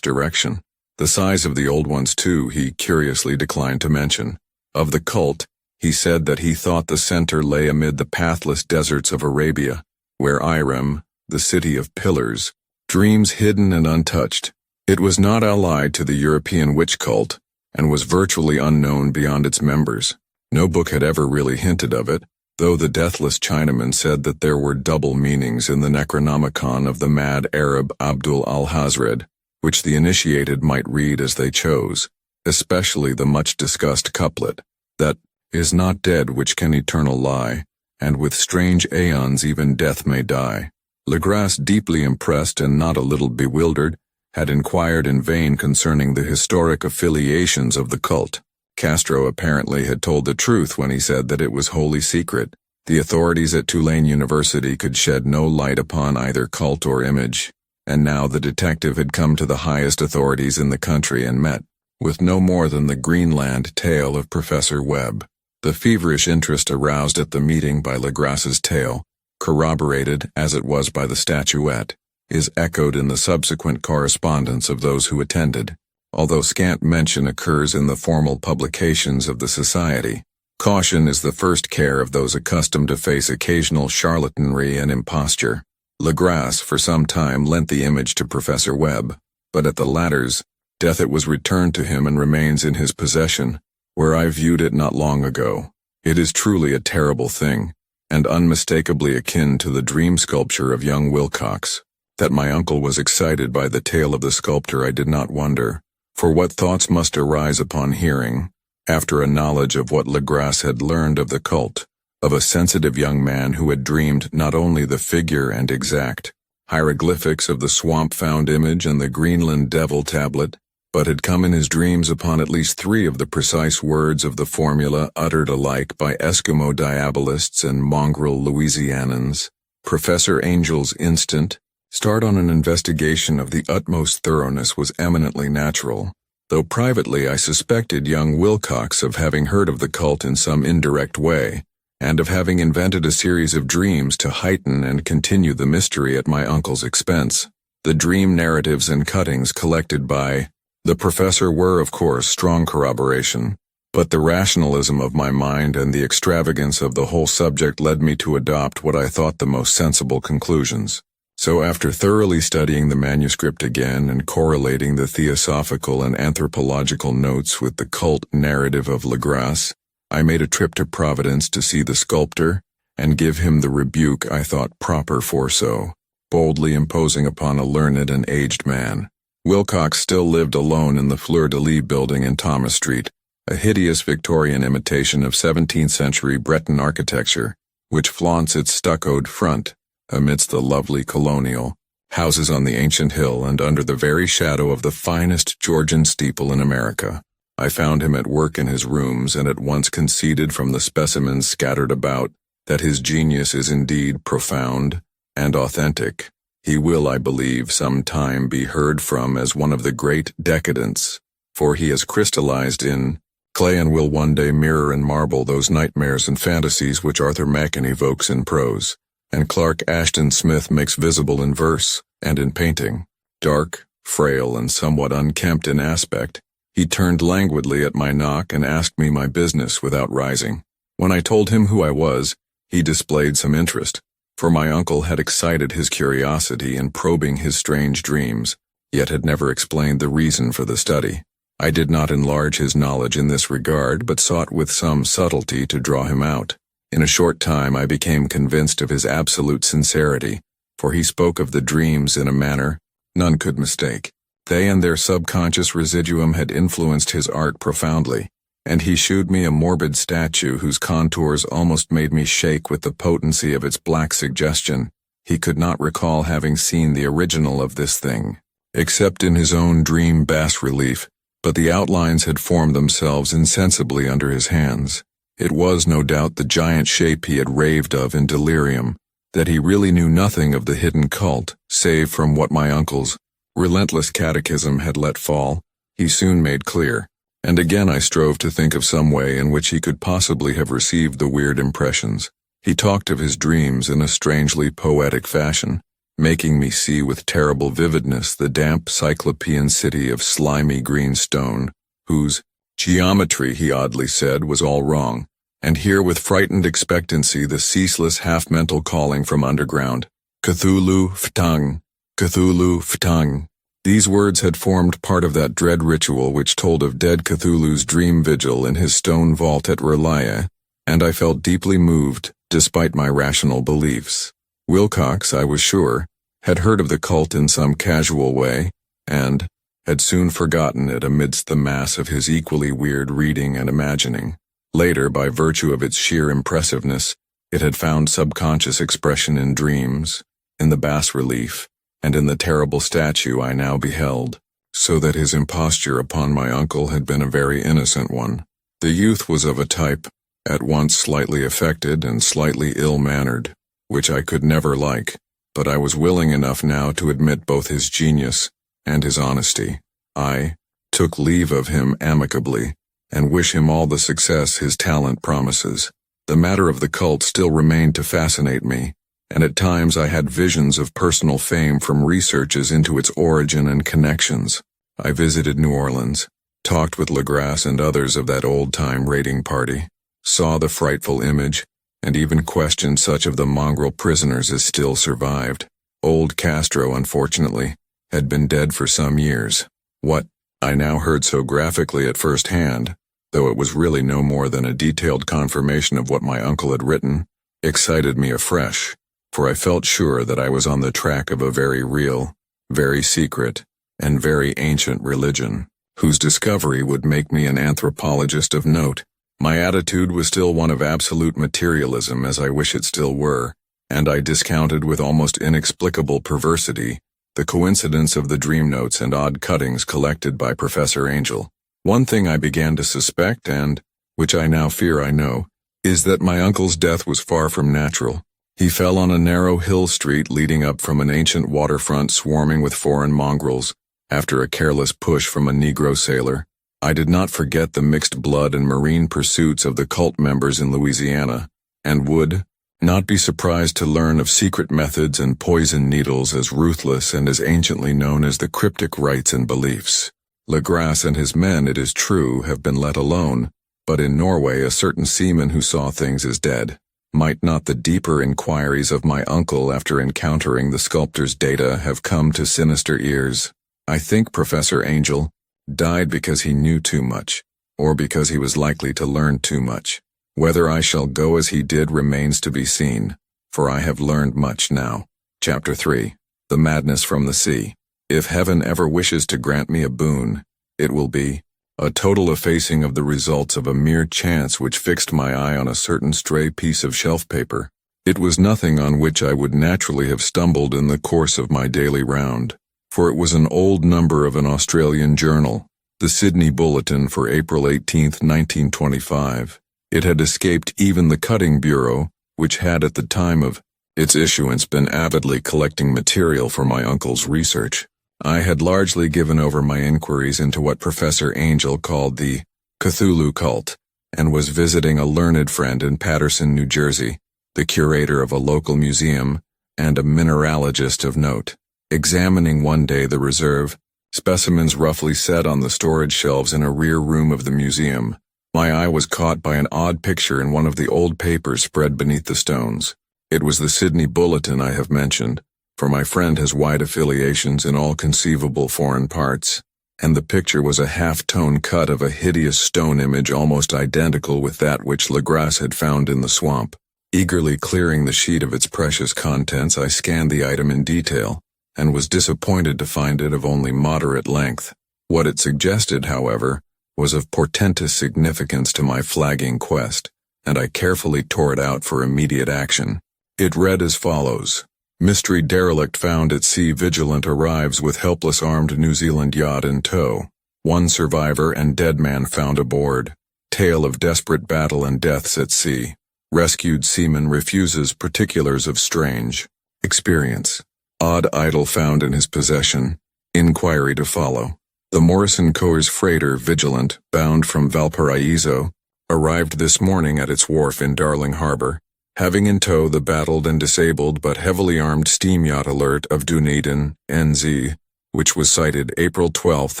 [SPEAKER 1] direction. The size of the old ones, too, he curiously declined to mention. Of the cult, he said that he thought the center lay amid the pathless deserts of Arabia, where Irem, the city of pillars, dreams hidden and untouched. It was not allied to the European witch cult, and was virtually unknown beyond its members. No book had ever really hinted of it, though the deathless Chinaman said that there were double meanings in the Necronomicon of the mad Arab Abdul al-Hazred, which the initiated might read as they chose, especially the much-discussed couplet, that is not dead which can eternal lie, and with strange aeons even death may die. Legras, deeply impressed and not a little bewildered, had inquired in vain concerning the historic affiliations of the cult. Castro apparently had told the truth when he said that it was wholly secret. The authorities at Tulane University could shed no light upon either cult or image, and now the detective had come to the highest authorities in the country and met with no more than the Greenland tale of Professor Webb. The feverish interest aroused at the meeting by Legras's tale, corroborated as it was by the statuette, is echoed in the subsequent correspondence of those who attended. Although scant mention occurs in the formal publications of the society, caution is the first care of those accustomed to face occasional charlatanry and imposture. Legras for some time lent the image to Professor Webb, but at the latter's death it was returned to him and remains in his possession, where I viewed it not long ago. It is truly a terrible thing, and unmistakably akin to the dream sculpture of young Wilcox. That my uncle was excited by the tale of the sculptor I did not wonder, for what thoughts must arise upon hearing, after a knowledge of what Legras had learned of the cult, of a sensitive young man who had dreamed not only the figure and exact hieroglyphics of the swamp-found image and the Greenland devil tablet, but had come in his dreams upon at least 3 of the precise words of the formula uttered alike by Eskimo diabolists and mongrel Louisianans. Professor Angel's instant start on an investigation of the utmost thoroughness was eminently natural, though privately I suspected young Wilcox of having heard of the cult in some indirect way, and of having invented a series of dreams to heighten and continue the mystery at my uncle's expense. The dream narratives and cuttings collected by the professor were, of course, strong corroboration, but the rationalism of my mind and the extravagance of the whole subject led me to adopt what I thought the most sensible conclusions. So after thoroughly studying the manuscript again and correlating the theosophical and anthropological notes with the cult narrative of Legras, I made a trip to Providence to see the sculptor and give him the rebuke I thought proper for so, boldly imposing upon a learned and aged man. Wilcox still lived alone in the Fleur-de-Lis building in Thomas Street, a hideous Victorian imitation of 17th-century Breton architecture, which flaunts its stuccoed front amidst the lovely colonial houses on the ancient hill and under the very shadow of the finest Georgian steeple in America. I found him at work in his rooms and at once conceded from the specimens scattered about that his genius is indeed profound and authentic. He will, I believe, some time be heard from as one of the great decadents, for he has crystallized in clay and will one day mirror in marble those nightmares and fantasies which Arthur Machen evokes in prose, and Clark Ashton Smith makes visible in verse and in painting. Dark, frail, and somewhat unkempt in aspect, he turned languidly at my knock and asked me my business without rising. When I told him who I was, he displayed some interest, for my uncle had excited his curiosity in probing his strange dreams, yet had never explained the reason for the study. I did not enlarge his knowledge in this regard, but sought with some subtlety to draw him out. In a short time I became convinced of his absolute sincerity, for he spoke of the dreams in a manner none could mistake. They and their subconscious residuum had influenced his art profoundly, and he shewed me a morbid statue whose contours almost made me shake with the potency of its black suggestion. He could not recall having seen the original of this thing, except in his own dream bas-relief, but the outlines had formed themselves insensibly under his hands. It was, no doubt, the giant shape he had raved of in delirium, that he really knew nothing of the hidden cult, save from what my uncle's relentless catechism had let fall. he soon made clear, and again I strove to think of some way in which he could possibly have received the weird impressions. He talked of his dreams in a strangely poetic fashion, making me see with terrible vividness the damp cyclopean city of slimy green stone, whose geometry, he oddly said, was all wrong, and hear with frightened expectancy the ceaseless half-mental calling from underground, Cthulhu Ftang, Cthulhu Ftang. These words had formed part of that dread ritual which told of dead Cthulhu's dream vigil in his stone vault at Relaya, and I felt deeply moved, despite my rational beliefs. Wilcox, I was sure, had heard of the cult in some casual way, and had soon forgotten it amidst the mass of his equally weird reading and imagining. Later, by virtue of its sheer impressiveness, it had found subconscious expression in dreams, in the bas-relief, and in the terrible statue I now beheld, so that his imposture upon my uncle had been a very innocent one. The youth was of a type, at once slightly affected and slightly ill-mannered, which I could never like, but I was willing enough now to admit both his genius and his honesty. I took leave of him amicably, and wish him all the success his talent promises. The matter of the cult still remained to fascinate me, and at times I had visions of personal fame from researches into its origin and connections. I visited New Orleans, talked with Legras and others of that old-time raiding party, saw the frightful image, and even questioned such of the mongrel prisoners as still survived. Old Castro, unfortunately, had been dead for some years. What I now heard so graphically at first hand, though it was really no more than a detailed confirmation of what my uncle had written, excited me afresh, for I felt sure that I was on the track of a very real, very secret, and very ancient religion, whose discovery would make me an anthropologist of note. My attitude was still one of absolute materialism, as I wish it still were, and I discounted with almost inexplicable perversity the coincidence of the dream notes and odd cuttings collected by Professor Angel. One thing I began to suspect, and which I now fear I know, is that my uncle's death was far from natural. He fell on a narrow hill street leading up from an ancient waterfront swarming with foreign mongrels, after a careless push from a Negro sailor. I did not forget the mixed blood and marine pursuits of the cult members in Louisiana, and would not be surprised to learn of secret methods and poison needles as ruthless and as anciently known as the cryptic rites and beliefs. Legras and his men, it is true, have been let alone, but in Norway a certain seaman who saw things is dead. Might not the deeper inquiries of my uncle after encountering the sculptor's data have come to sinister ears? I think Professor Angel died because he knew too much, or because he was likely to learn too much. Whether I shall go as he did remains to be seen, for I have learned much now. Chapter 3. The Madness from the Sea. If heaven ever wishes to grant me a boon, it will be a total effacing of the results of a mere chance which fixed my eye on a certain stray piece of shelf paper. It was nothing on which I would naturally have stumbled in the course of my daily round, for it was an old number of an Australian journal, the Sydney Bulletin for April 18, 1925. It had escaped even the Cutting Bureau, which had at the time of its issuance been avidly collecting material for my uncle's research. I had largely given over my inquiries into what Professor Angel called the Cthulhu cult, and was visiting a learned friend in Paterson, New Jersey, the curator of a local museum, and a mineralogist of note. Examining one day the reserve, specimens roughly set on the storage shelves in a rear room of the museum, my eye was caught by an odd picture in one of the old papers spread beneath the stones. It was the Sydney Bulletin I have mentioned, for my friend has wide affiliations in all conceivable foreign parts, and the picture was a half-tone cut of a hideous stone image almost identical with that which Legras had found in the swamp. Eagerly clearing the sheet of its precious contents, I scanned the item in detail, and was disappointed to find it of only moderate length. What it suggested, however, was of portentous significance to my flagging quest, and I carefully tore it out for immediate action. It read as follows: Mystery derelict found at sea vigilant arrives with helpless armed New Zealand yacht in tow. One survivor and dead man found aboard. Tale of desperate battle and deaths at sea. Rescued seaman refuses particulars of strange experience. Odd idol found in his possession. Inquiry to follow. The Morrison Coors freighter Vigilant, bound from Valparaiso, arrived this morning at its wharf in Darling Harbor, having in tow the battled and disabled but heavily armed steam yacht Alert of Dunedin, NZ, which was sighted April 12th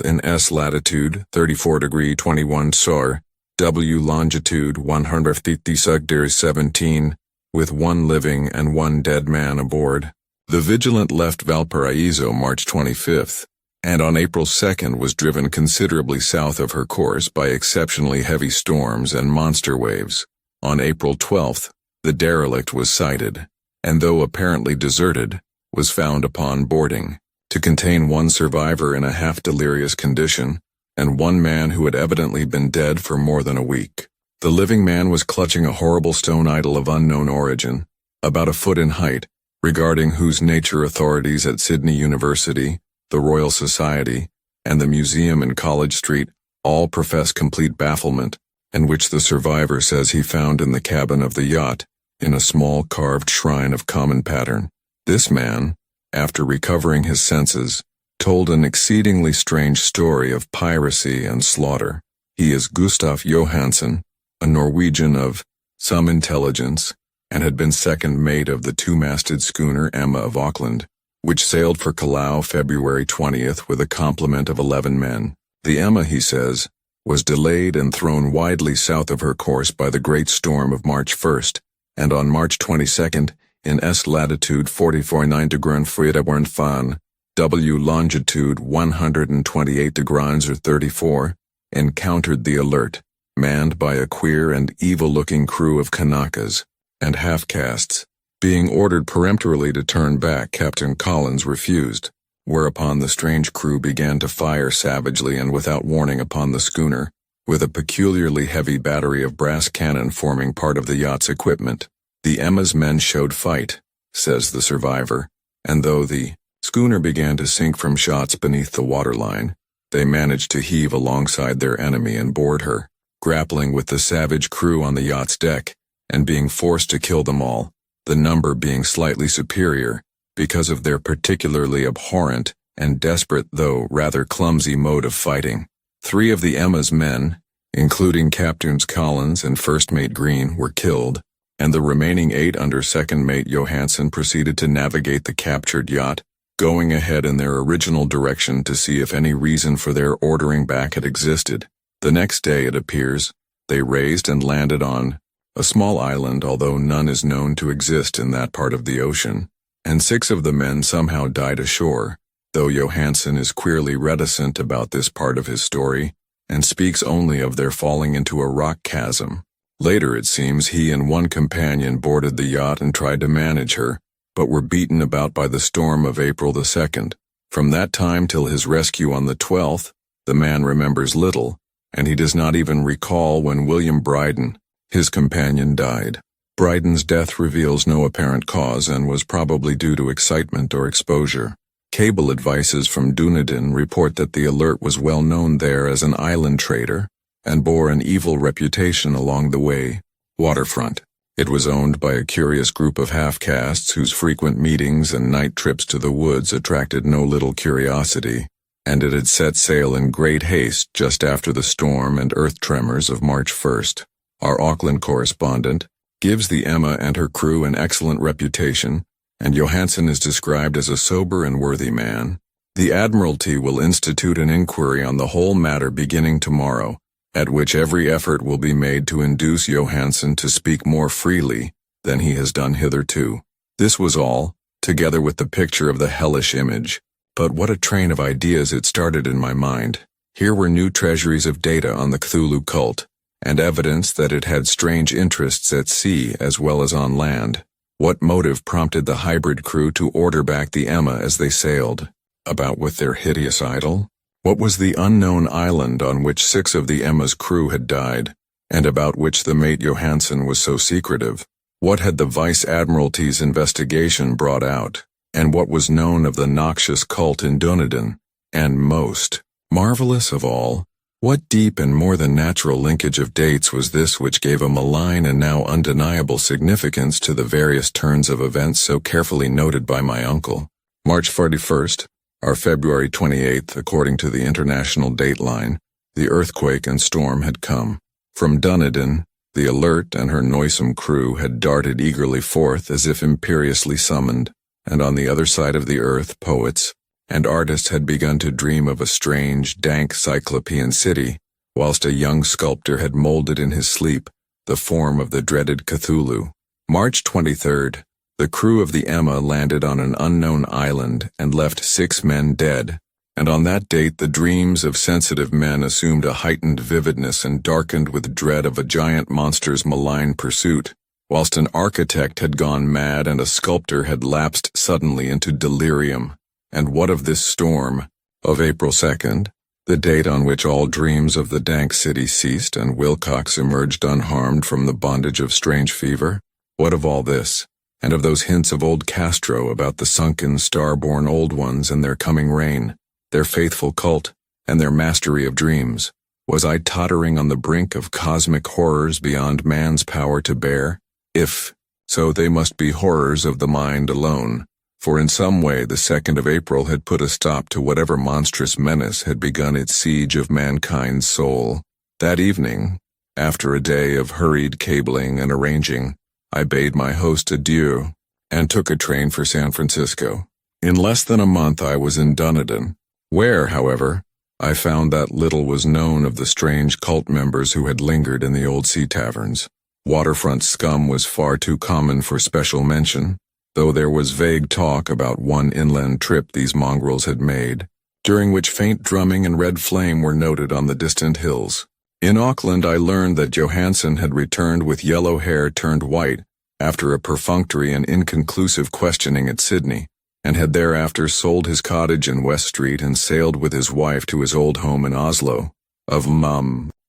[SPEAKER 1] in S latitude 34°21' W longitude 150°17, with one living and one dead man aboard. The Vigilant left Valparaiso March 25th, and on April 2nd was driven considerably south of her course by exceptionally heavy storms and monster waves. On April 12th, the derelict was sighted, and though apparently deserted, was found upon boarding, to contain one survivor in a half-delirious condition, and one man who had evidently been dead for more than a week. The living man was clutching a horrible stone idol of unknown origin, about a foot in height, regarding whose nature authorities at Sydney University, the Royal Society, and the museum in College Street all profess complete bafflement, and which the survivor says he found in the cabin of the yacht, in a small carved shrine of common pattern. This man, after recovering his senses, told an exceedingly strange story of piracy and slaughter. He is Gustav Johansen, a Norwegian of some intelligence, and had been second mate of the two-masted schooner Emma of Auckland, which sailed for Callao February 20th with a complement of 11 men. The Emma, he says, was delayed and thrown widely south of her course by the great storm of March 1st, and on March 22nd, in S latitude 44°9' W longitude 128°34, encountered the Alert, manned by a queer and evil-looking crew of Kanakas and half-castes. Being ordered peremptorily to turn back, Captain Collins refused, whereupon the strange crew began to fire savagely and without warning upon the schooner, with a peculiarly heavy battery of brass cannon forming part of the yacht's equipment. The Emma's men showed fight, says the survivor, and though the schooner began to sink from shots beneath the waterline, they managed to heave alongside their enemy and board her, grappling with the savage crew on the yacht's deck, and being forced to kill them all, the number being slightly superior, because of their particularly abhorrent and desperate though rather clumsy mode of fighting. 3 of the Emma's men, including Captains Collins and First Mate Green, were killed, and the remaining 8 under Second Mate Johansen proceeded to navigate the captured yacht, going ahead in their original direction to see if any reason for their ordering back had existed. The next day, it appears, they raised and landed on a small island, although none is known to exist in that part of the ocean, and 6 of the men somehow died ashore, though Johansen is queerly reticent about this part of his story, and speaks only of their falling into a rock chasm. Later, it seems, he and one companion boarded the yacht and tried to manage her, but were beaten about by the storm of April the 2nd. From that time till his rescue on the 12th, the man remembers little, and he does not even recall when William Bryden, his companion, died. Bryden's death reveals no apparent cause and was probably due to excitement or exposure. Cable advices from Dunedin report that the Alert was well known there as an island trader, and bore an evil reputation along the waterfront. It was owned by a curious group of half-castes whose frequent meetings and night trips to the woods attracted no little curiosity, and it had set sail in great haste just after the storm and earth tremors of March 1st. Our Auckland correspondent gives the Emma and her crew an excellent reputation, and Johansen is described as a sober and worthy man. The Admiralty will institute an inquiry on the whole matter beginning tomorrow, at which every effort will be made to induce Johansen to speak more freely than he has done hitherto. This was all, together with the picture of the hellish image. But what a train of ideas it started in my mind. Here were new treasuries of data on the Cthulhu cult, and evidence that it had strange interests at sea as well as on land. What motive prompted the hybrid crew to order back the Emma as they sailed about with their hideous idol? What was the unknown island on which 6 of the Emma's crew had died, and about which the mate Johansen was so secretive? What had the Vice Admiralty's investigation brought out, and what was known of the noxious cult in Dunedin? And most marvelous of all, what deep and more than natural linkage of dates was this which gave a malign and now undeniable significance to the various turns of events so carefully noted by my uncle? March 31st, Our February 28th, according to the international dateline, the earthquake and storm had come. From Dunedin, the Alert and her noisome crew had darted eagerly forth as if imperiously summoned, and on the other side of the earth poets and artists had begun to dream of a strange, dank cyclopean city, whilst a young sculptor had molded in his sleep the form of the dreaded Cthulhu. March 23rd, the crew of the Emma landed on an unknown island and left 6 men dead, and on that date the dreams of sensitive men assumed a heightened vividness and darkened with dread of a giant monster's malign pursuit, whilst an architect had gone mad and a sculptor had lapsed suddenly into delirium. And what of this storm of April 2nd, the date on which all dreams of the dank city ceased and Wilcox emerged unharmed from the bondage of strange fever? What of all this, and of those hints of old Castro about the sunken, star-born old ones and their coming reign, their faithful cult, and their mastery of dreams? Was I tottering on the brink of cosmic horrors beyond man's power to bear? If so, they must be horrors of the mind alone, for in some way the 2nd of April had put a stop to whatever monstrous menace had begun its siege of mankind's soul. That evening, after a day of hurried cabling and arranging, I bade my host adieu and took a train for San Francisco. In less than a month I was in Dunedin, where, however, I found that little was known of the strange cult members who had lingered in the old sea taverns. Waterfront scum was far too common for special mention, though there was vague talk about one inland trip these mongrels had made, during which faint drumming and red flame were noted on the distant hills. In Auckland I learned that Johansen had returned with yellow hair turned white after a perfunctory and inconclusive questioning at Sydney, and had thereafter sold his cottage in West Street and sailed with his wife to his old home in Oslo. Of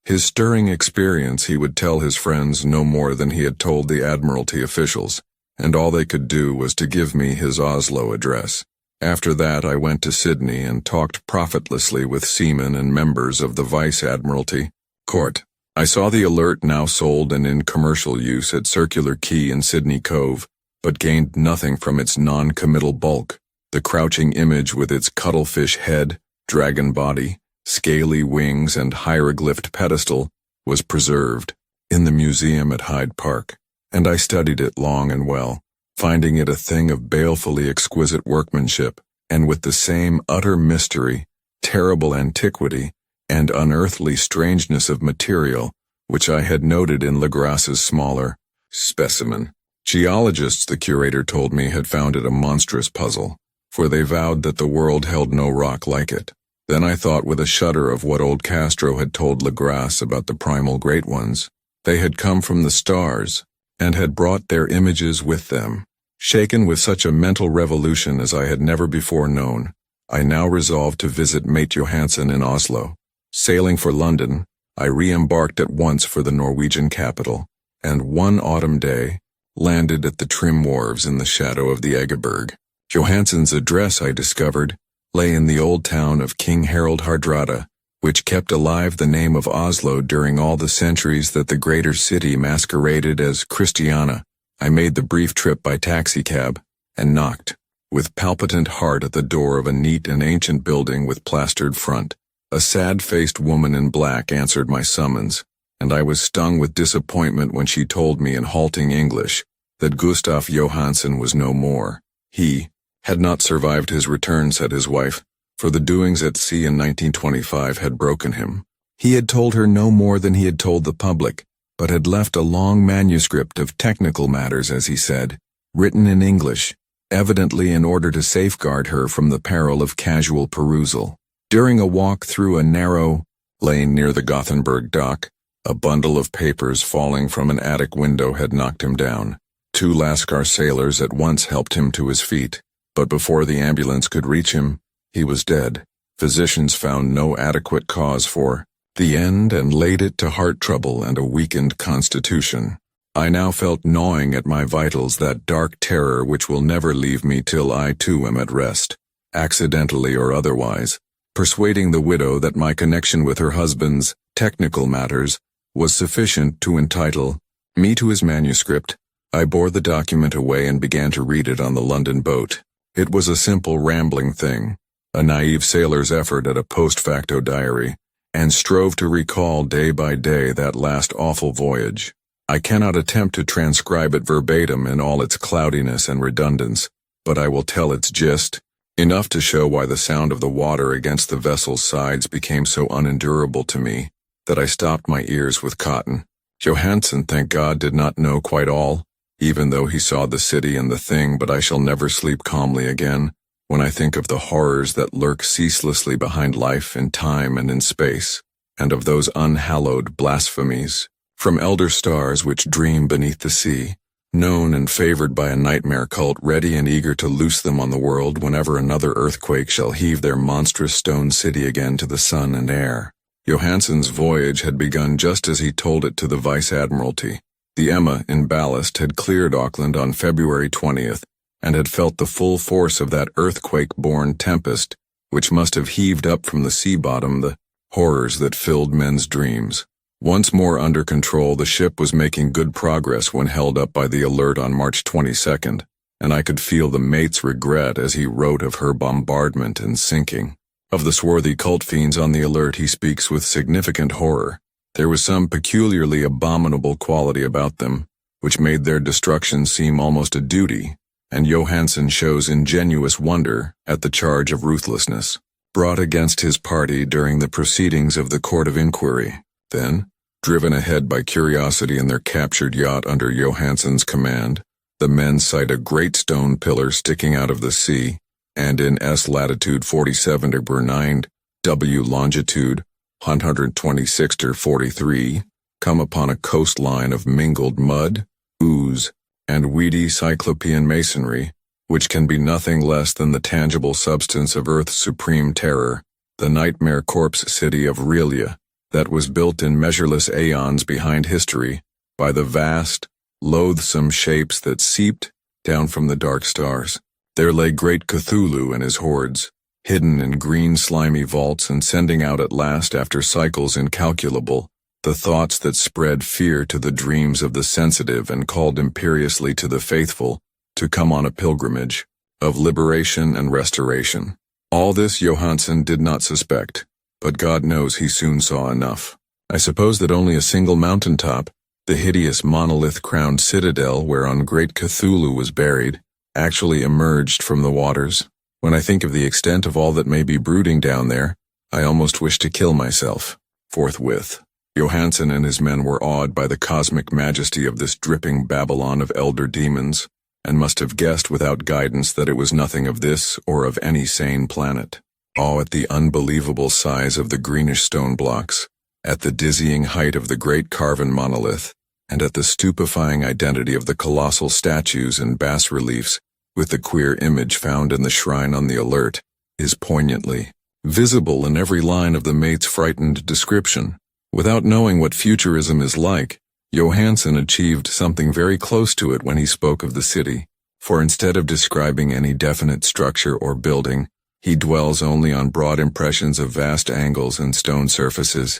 [SPEAKER 1] his stirring experience he would tell his friends no more than he had told the Admiralty officials, and all they could do was to give me his Oslo address. After that I went to Sydney and talked profitlessly with seamen and members of the Vice Admiralty Court. I saw the Alert now sold and in commercial use at Circular Quay in Sydney Cove, but gained nothing from its non-committal bulk. The crouching image with its cuttlefish head, dragon body, scaly wings and hieroglyphed pedestal was preserved in the museum at Hyde Park, and I studied it long and well, finding it a thing of balefully exquisite workmanship, and with the same utter mystery, terrible antiquity, and unearthly strangeness of material which I had noted in Legras's smaller specimen. Geologists, the curator told me, had found it a monstrous puzzle, for they vowed that the world held no rock like it. Then I thought with a shudder of what old Castro had told Legras about the primal great ones. They had come from the stars, and had brought their images with them. Shaken with such a mental revolution as I had never before known, I now resolved to visit mate Johansen in Oslo. Sailing for London, I re-embarked at once for the Norwegian capital, and one autumn day, landed at the trim wharves in the shadow of the Egeberg. Johansen's address, I discovered, lay in the old town of King Harald Hardrada, which kept alive the name of Oslo during all the centuries that the greater city masqueraded as Christiana. I made the brief trip by taxicab, and knocked, with palpitant heart, at the door of a neat and ancient building with plastered front. A sad-faced woman in black answered my summons, and I was stung with disappointment when she told me in halting English that Gustaf Johansen was no more. He had not survived his return, said his wife, for the doings at sea in 1925 had broken him. He had told her no more than he had told the public, but had left a long manuscript of technical matters, as he said, written in English, evidently in order to safeguard her from the peril of casual perusal. During a walk through a narrow lane near the Gothenburg dock, a bundle of papers falling from an attic window had knocked him down. 2 Lascar sailors at once helped him to his feet, but before the ambulance could reach him, he was dead. Physicians found no adequate cause for the end and laid it to heart trouble and a weakened constitution. I now felt gnawing at my vitals that dark terror which will never leave me till I too am at rest, accidentally or otherwise. Persuading the widow that my connection with her husband's technical matters was sufficient to entitle me to his manuscript, I bore the document away and began to read it on the London boat. It was a simple, rambling thing, a naive sailor's effort at a post-facto diary, and strove to recall day by day that last awful voyage. I cannot attempt to transcribe it verbatim in all its cloudiness and redundance, but I will tell its gist, enough to show why the sound of the water against the vessel's sides became so unendurable to me, that I stopped my ears with cotton. Johansen, thank God, did not know quite all, even though he saw the city and the thing, but I shall never sleep calmly again when I think of the horrors that lurk ceaselessly behind life in time and in space, and of those unhallowed blasphemies from elder stars which dream beneath the sea, known and favored by a nightmare cult ready and eager to loose them on the world whenever another earthquake shall heave their monstrous stone city again to the sun and air. Johansen's voyage had begun just as he told it to the Vice-Admiralty. The Emma, in ballast, had cleared Auckland on February 20th, and had felt the full force of that earthquake-born tempest, which must have heaved up from the sea bottom the horrors that filled men's dreams. Once more under control, the ship was making good progress when held up by the Alert on March 22nd, and I could feel the mate's regret as he wrote of her bombardment and sinking. Of the swarthy cult fiends on the Alert he speaks with significant horror. There was some peculiarly abominable quality about them, which made their destruction seem almost a duty, and Johansen shows ingenuous wonder at the charge of ruthlessness brought against his party during the proceedings of the Court of Inquiry. Then, driven ahead by curiosity in their captured yacht under Johansen's command, the men sight a great stone pillar sticking out of the sea, and in S latitude 47°9, W longitude 126°43, come upon a coastline of mingled mud, ooze, and weedy cyclopean masonry, which can be nothing less than the tangible substance of Earth's supreme terror, the nightmare corpse city of Relia, that was built in measureless aeons behind history by the vast, loathsome shapes that seeped down from the dark stars. There lay great Cthulhu and his hordes, hidden in green slimy vaults and sending out at last after cycles incalculable, the thoughts that spread fear to the dreams of the sensitive and called imperiously to the faithful to come on a pilgrimage of liberation and restoration. All this Johansen did not suspect, but God knows he soon saw enough. I suppose that only a single mountaintop, the hideous monolith-crowned citadel whereon great Cthulhu was buried, actually emerged from the waters. When I think of the extent of all that may be brooding down there, I almost wish to kill myself. Forthwith, Johansen and his men were awed by the cosmic majesty of this dripping Babylon of elder demons, and must have guessed without guidance that it was nothing of this or of any sane planet. Awe at the unbelievable size of the greenish stone blocks, at the dizzying height of the great carven monolith, and at the stupefying identity of the colossal statues and bas-reliefs, with the queer image found in the shrine on the Alert, is poignantly visible in every line of the mate's frightened description. Without knowing what futurism is like, Johansen achieved something very close to it when he spoke of the city, for instead of describing any definite structure or building, he dwells only on broad impressions of vast angles and stone surfaces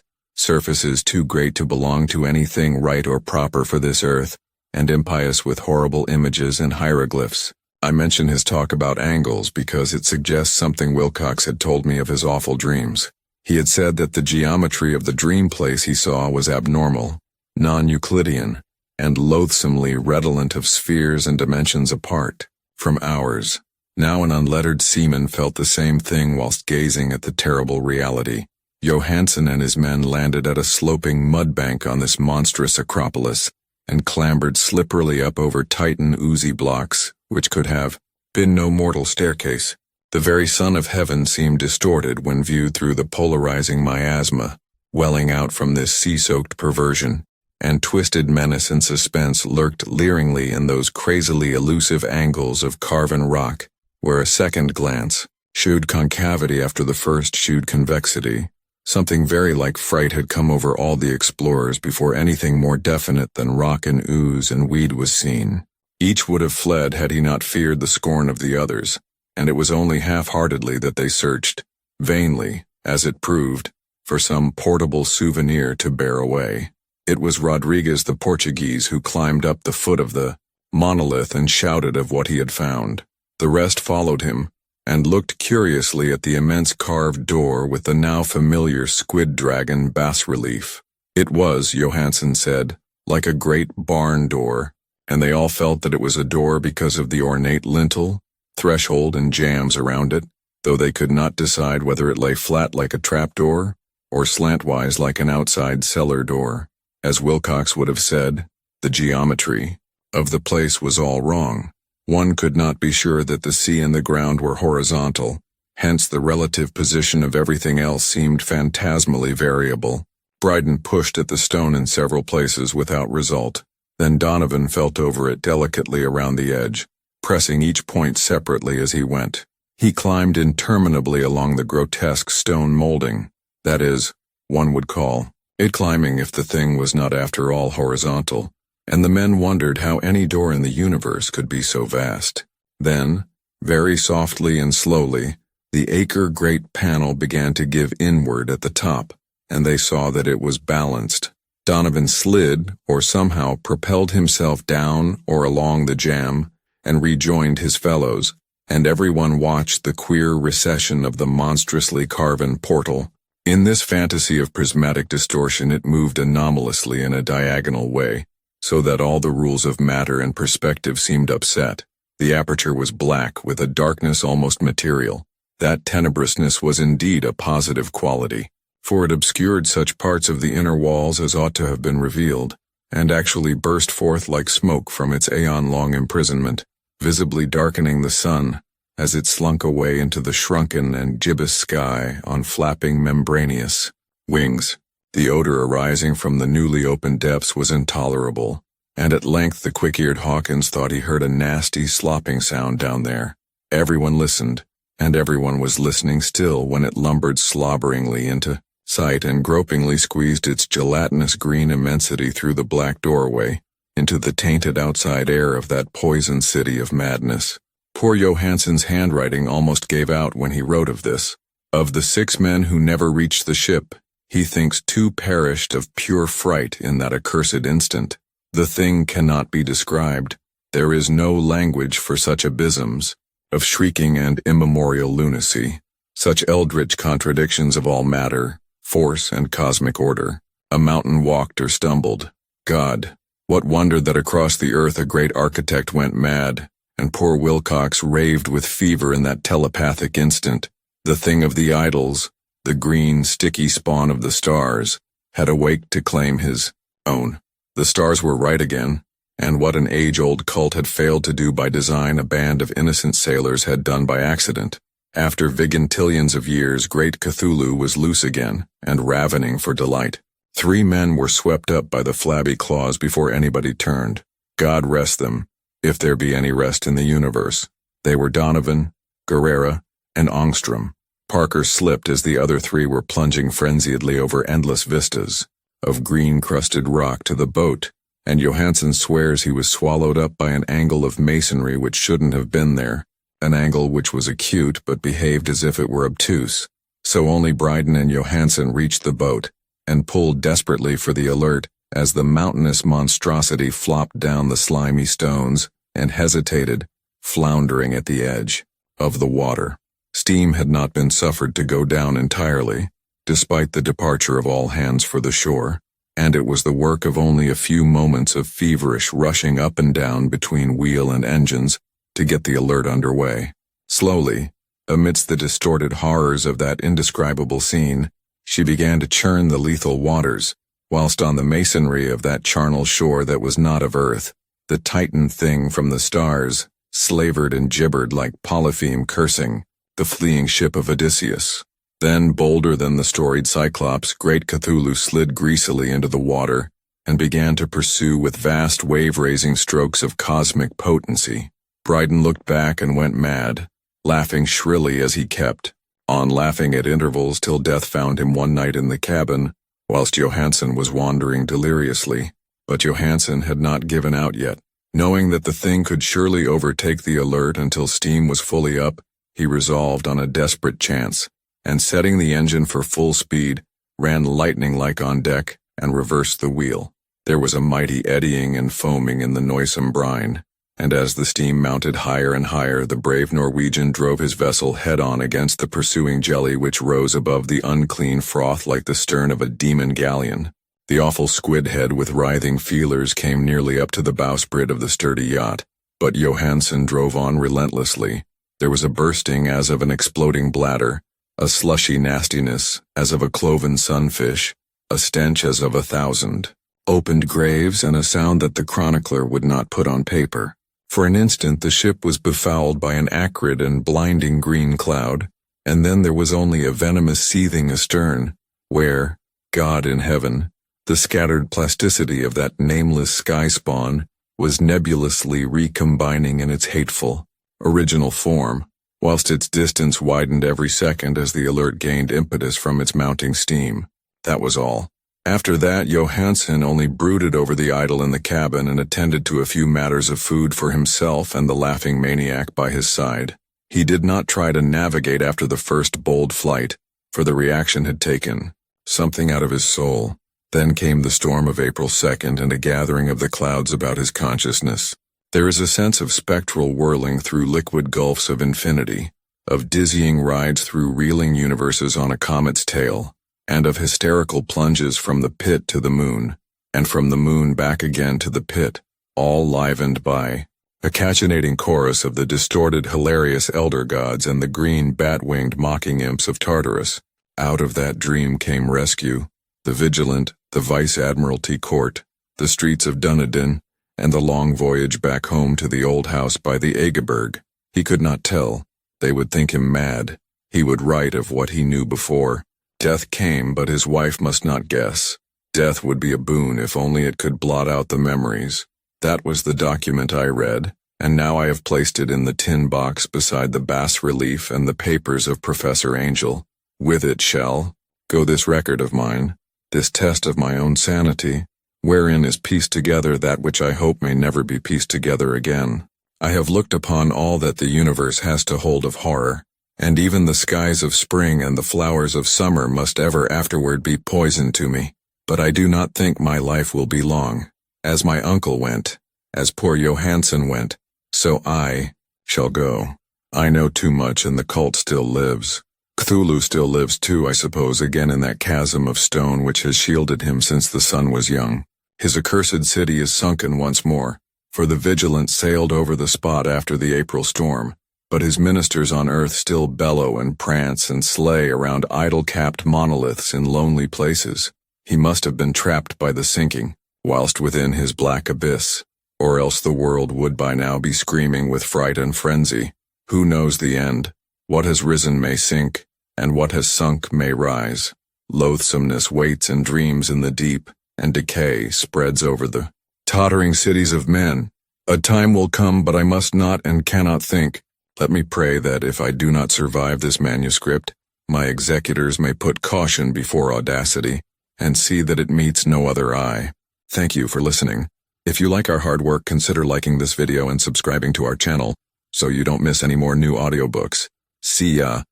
[SPEAKER 1] too great to belong to anything right or proper for this earth, and impious with horrible images and hieroglyphs. I mention his talk about angles because it suggests something Wilcox had told me of his awful dreams. He had said that the geometry of the dream place he saw was abnormal, non-Euclidean, and loathsomely redolent of spheres and dimensions apart from ours. Now an unlettered seaman felt the same thing whilst gazing at the terrible reality. Johansen and his men landed at a sloping mud bank on this monstrous acropolis, and clambered slipperily up over Titan oozy blocks, which could have been no mortal staircase. The very sun of heaven seemed distorted when viewed through the polarizing miasma, welling out from this sea-soaked perversion, and twisted menace and suspense lurked leeringly in those crazily elusive angles of carven rock, where a second glance shewed concavity after the first shewed convexity. Something very like fright had come over all the explorers before anything more definite than rock and ooze and weed was seen. Each would have fled had he not feared the scorn of the others, and it was only half-heartedly that they searched, vainly, as it proved, for some portable souvenir to bear away. It was Rodriguez the Portuguese who climbed up the foot of the monolith and shouted of what he had found. The rest followed him, and looked curiously at the immense carved door with the now familiar squid dragon bas-relief. It was, Johansen said, like a great barn door, and they all felt that it was a door because of the ornate lintel, threshold, and jambs around it, though they could not decide whether it lay flat like a trapdoor or slantwise like an outside cellar door. As Wilcox would have said, the geometry of the place was all wrong. One could not be sure that the sea and the ground were horizontal, hence the relative position of everything else seemed phantasmally variable. Bryden pushed at the stone in several places without result. Then Donovan felt over it delicately around the edge, pressing each point separately as he went. He climbed interminably along the grotesque stone molding. That is, one would call it climbing if the thing was not after all horizontal, and the men wondered how any door in the universe could be so vast. Then, very softly and slowly, the acre-great panel began to give inward at the top, and they saw that it was balanced. Donovan slid, or somehow propelled himself down or along the jamb, and rejoined his fellows, and everyone watched the queer recession of the monstrously carven portal. In this fantasy of prismatic distortion it moved anomalously in a diagonal way, so that all the rules of matter and perspective seemed upset. The aperture was black, with a darkness almost material. That tenebrousness was indeed a positive quality, for it obscured such parts of the inner walls as ought to have been revealed, and actually burst forth like smoke from its aeon-long imprisonment, visibly darkening the sun as it slunk away into the shrunken and gibbous sky on flapping membranous wings. The odor arising from the newly opened depths was intolerable, and at length the quick-eared Hawkins thought he heard a nasty slopping sound down there. Everyone listened, and everyone was listening still when it lumbered slobberingly into sight and gropingly squeezed its gelatinous green immensity through the black doorway into the tainted outside air of that poison city of madness. Poor Johansen's handwriting almost gave out when he wrote of this. Of the 6 men who never reached the ship, he thinks 2 perished of pure fright in that accursed instant. The thing cannot be described. There is no language for such abysms of shrieking and immemorial lunacy, such eldritch contradictions of all matter, force, and cosmic order. A mountain walked or stumbled. God, what wonder that across the earth a great architect went mad, and poor Wilcox raved with fever in that telepathic instant. The thing of the idols, the green, sticky spawn of the stars, had awaked to claim his own. The stars were right again, and what an age-old cult had failed to do by design a band of innocent sailors had done by accident. After vigintillions of years, great Cthulhu was loose again, and ravening for delight. 3 men were swept up by the flabby claws before anybody turned. God rest them, if there be any rest in the universe. They were Donovan, Guerrera, and Ångström. Parker slipped as the other 3 were plunging frenziedly over endless vistas of green-crusted rock to the boat, and Johansen swears he was swallowed up by an angle of masonry which shouldn't have been there, an angle which was acute but behaved as if it were obtuse. So only Bryden and Johansen reached the boat, and pulled desperately for the alert as the mountainous monstrosity flopped down the slimy stones and hesitated, floundering at the edge of the water. Steam had not been suffered to go down entirely, despite the departure of all hands for the shore, and it was the work of only a few moments of feverish rushing up and down between wheel and engines to get the alert underway. Slowly, amidst the distorted horrors of that indescribable scene, she began to churn the lethal waters, whilst on the masonry of that charnel shore that was not of earth, the Titan thing from the stars slavered and gibbered like Polypheme cursing the fleeing ship of Odysseus. Then, bolder than the storied Cyclops, great Cthulhu slid greasily into the water and began to pursue with vast wave-raising strokes of cosmic potency. Bryden looked back and went mad, laughing shrilly as he kept on laughing at intervals till death found him one night in the cabin, whilst Johansen was wandering deliriously. But Johansen had not given out yet. Knowing that the thing could surely overtake the alert until steam was fully up, he resolved on a desperate chance, and setting the engine for full speed, ran lightning-like on deck and reversed the wheel. There was a mighty eddying and foaming in the noisome brine, and as the steam mounted higher and higher, the brave Norwegian drove his vessel head-on against the pursuing jelly which rose above the unclean froth like the stern of a demon galleon. The awful squid head with writhing feelers came nearly up to the bowsprit of the sturdy yacht, but Johansen drove on relentlessly. There was a bursting as of an exploding bladder, a slushy nastiness as of a cloven sunfish, a stench as of 1,000 opened graves, and a sound that the chronicler would not put on paper. For an instant the ship was befouled by an acrid and blinding green cloud, and then there was only a venomous seething astern, where, God in heaven, the scattered plasticity of that nameless sky spawn was nebulously recombining in its hateful, original form, whilst its distance widened every second as the Alert gained impetus from its mounting steam. That was all. After that, Johansen only brooded over the idol in the cabin and attended to a few matters of food for himself and the laughing maniac by his side. He did not try to navigate after the first bold flight, for the reaction had taken something out of his soul. Then came the storm of April 2nd and a gathering of the clouds about his consciousness. There is a sense of spectral whirling through liquid gulfs of infinity, of dizzying rides through reeling universes on a comet's tail, and of hysterical plunges from the pit to the moon, and from the moon back again to the pit, all livened by a cachinnating chorus of the distorted, hilarious elder gods and the green, bat-winged mocking imps of Tartarus. Out of that dream came rescue, the Vigilant, the Vice-Admiralty Court, the streets of Dunedin, and the long voyage back home to the old house by the Egeberg. He could not tell. They would think him mad. He would write of what he knew before. Death came, but his wife must not guess. Death would be a boon if only it could blot out the memories. That was the document I read, and now I have placed it in the tin box beside the bas-relief and the papers of Professor Angel. With it shall go this record of mine, this test of my own sanity, wherein is pieced together that which I hope may never be pieced together again. I have looked upon all that the universe has to hold of horror, and even the skies of spring and the flowers of summer must ever afterward be poison to me. But I do not think my life will be long. As my uncle went, as poor Johansen went, so I shall go. I know too much, and the cult still lives. Cthulhu still lives too, I suppose, again in that chasm of stone which has shielded him since the sun was young. His accursed city is sunken once more, for the Vigilant sailed over the spot after the April storm. But his ministers on earth still bellow and prance and slay around idol-capped monoliths in lonely places. He must have been trapped by the sinking, whilst within his black abyss, or else the world would by now be screaming with fright and frenzy. Who knows the end? What has risen may sink, and what has sunk may rise. Loathsomeness waits and dreams in the deep, and decay spreads over the tottering cities of men. A time will come, but I must not and cannot think. Let me pray that if I do not survive this manuscript, my executors may put caution before audacity, and see that it meets no other eye. Thank you for listening. If you like our hard work, consider liking this video and subscribing to our channel, so you don't miss any more new audiobooks. See ya.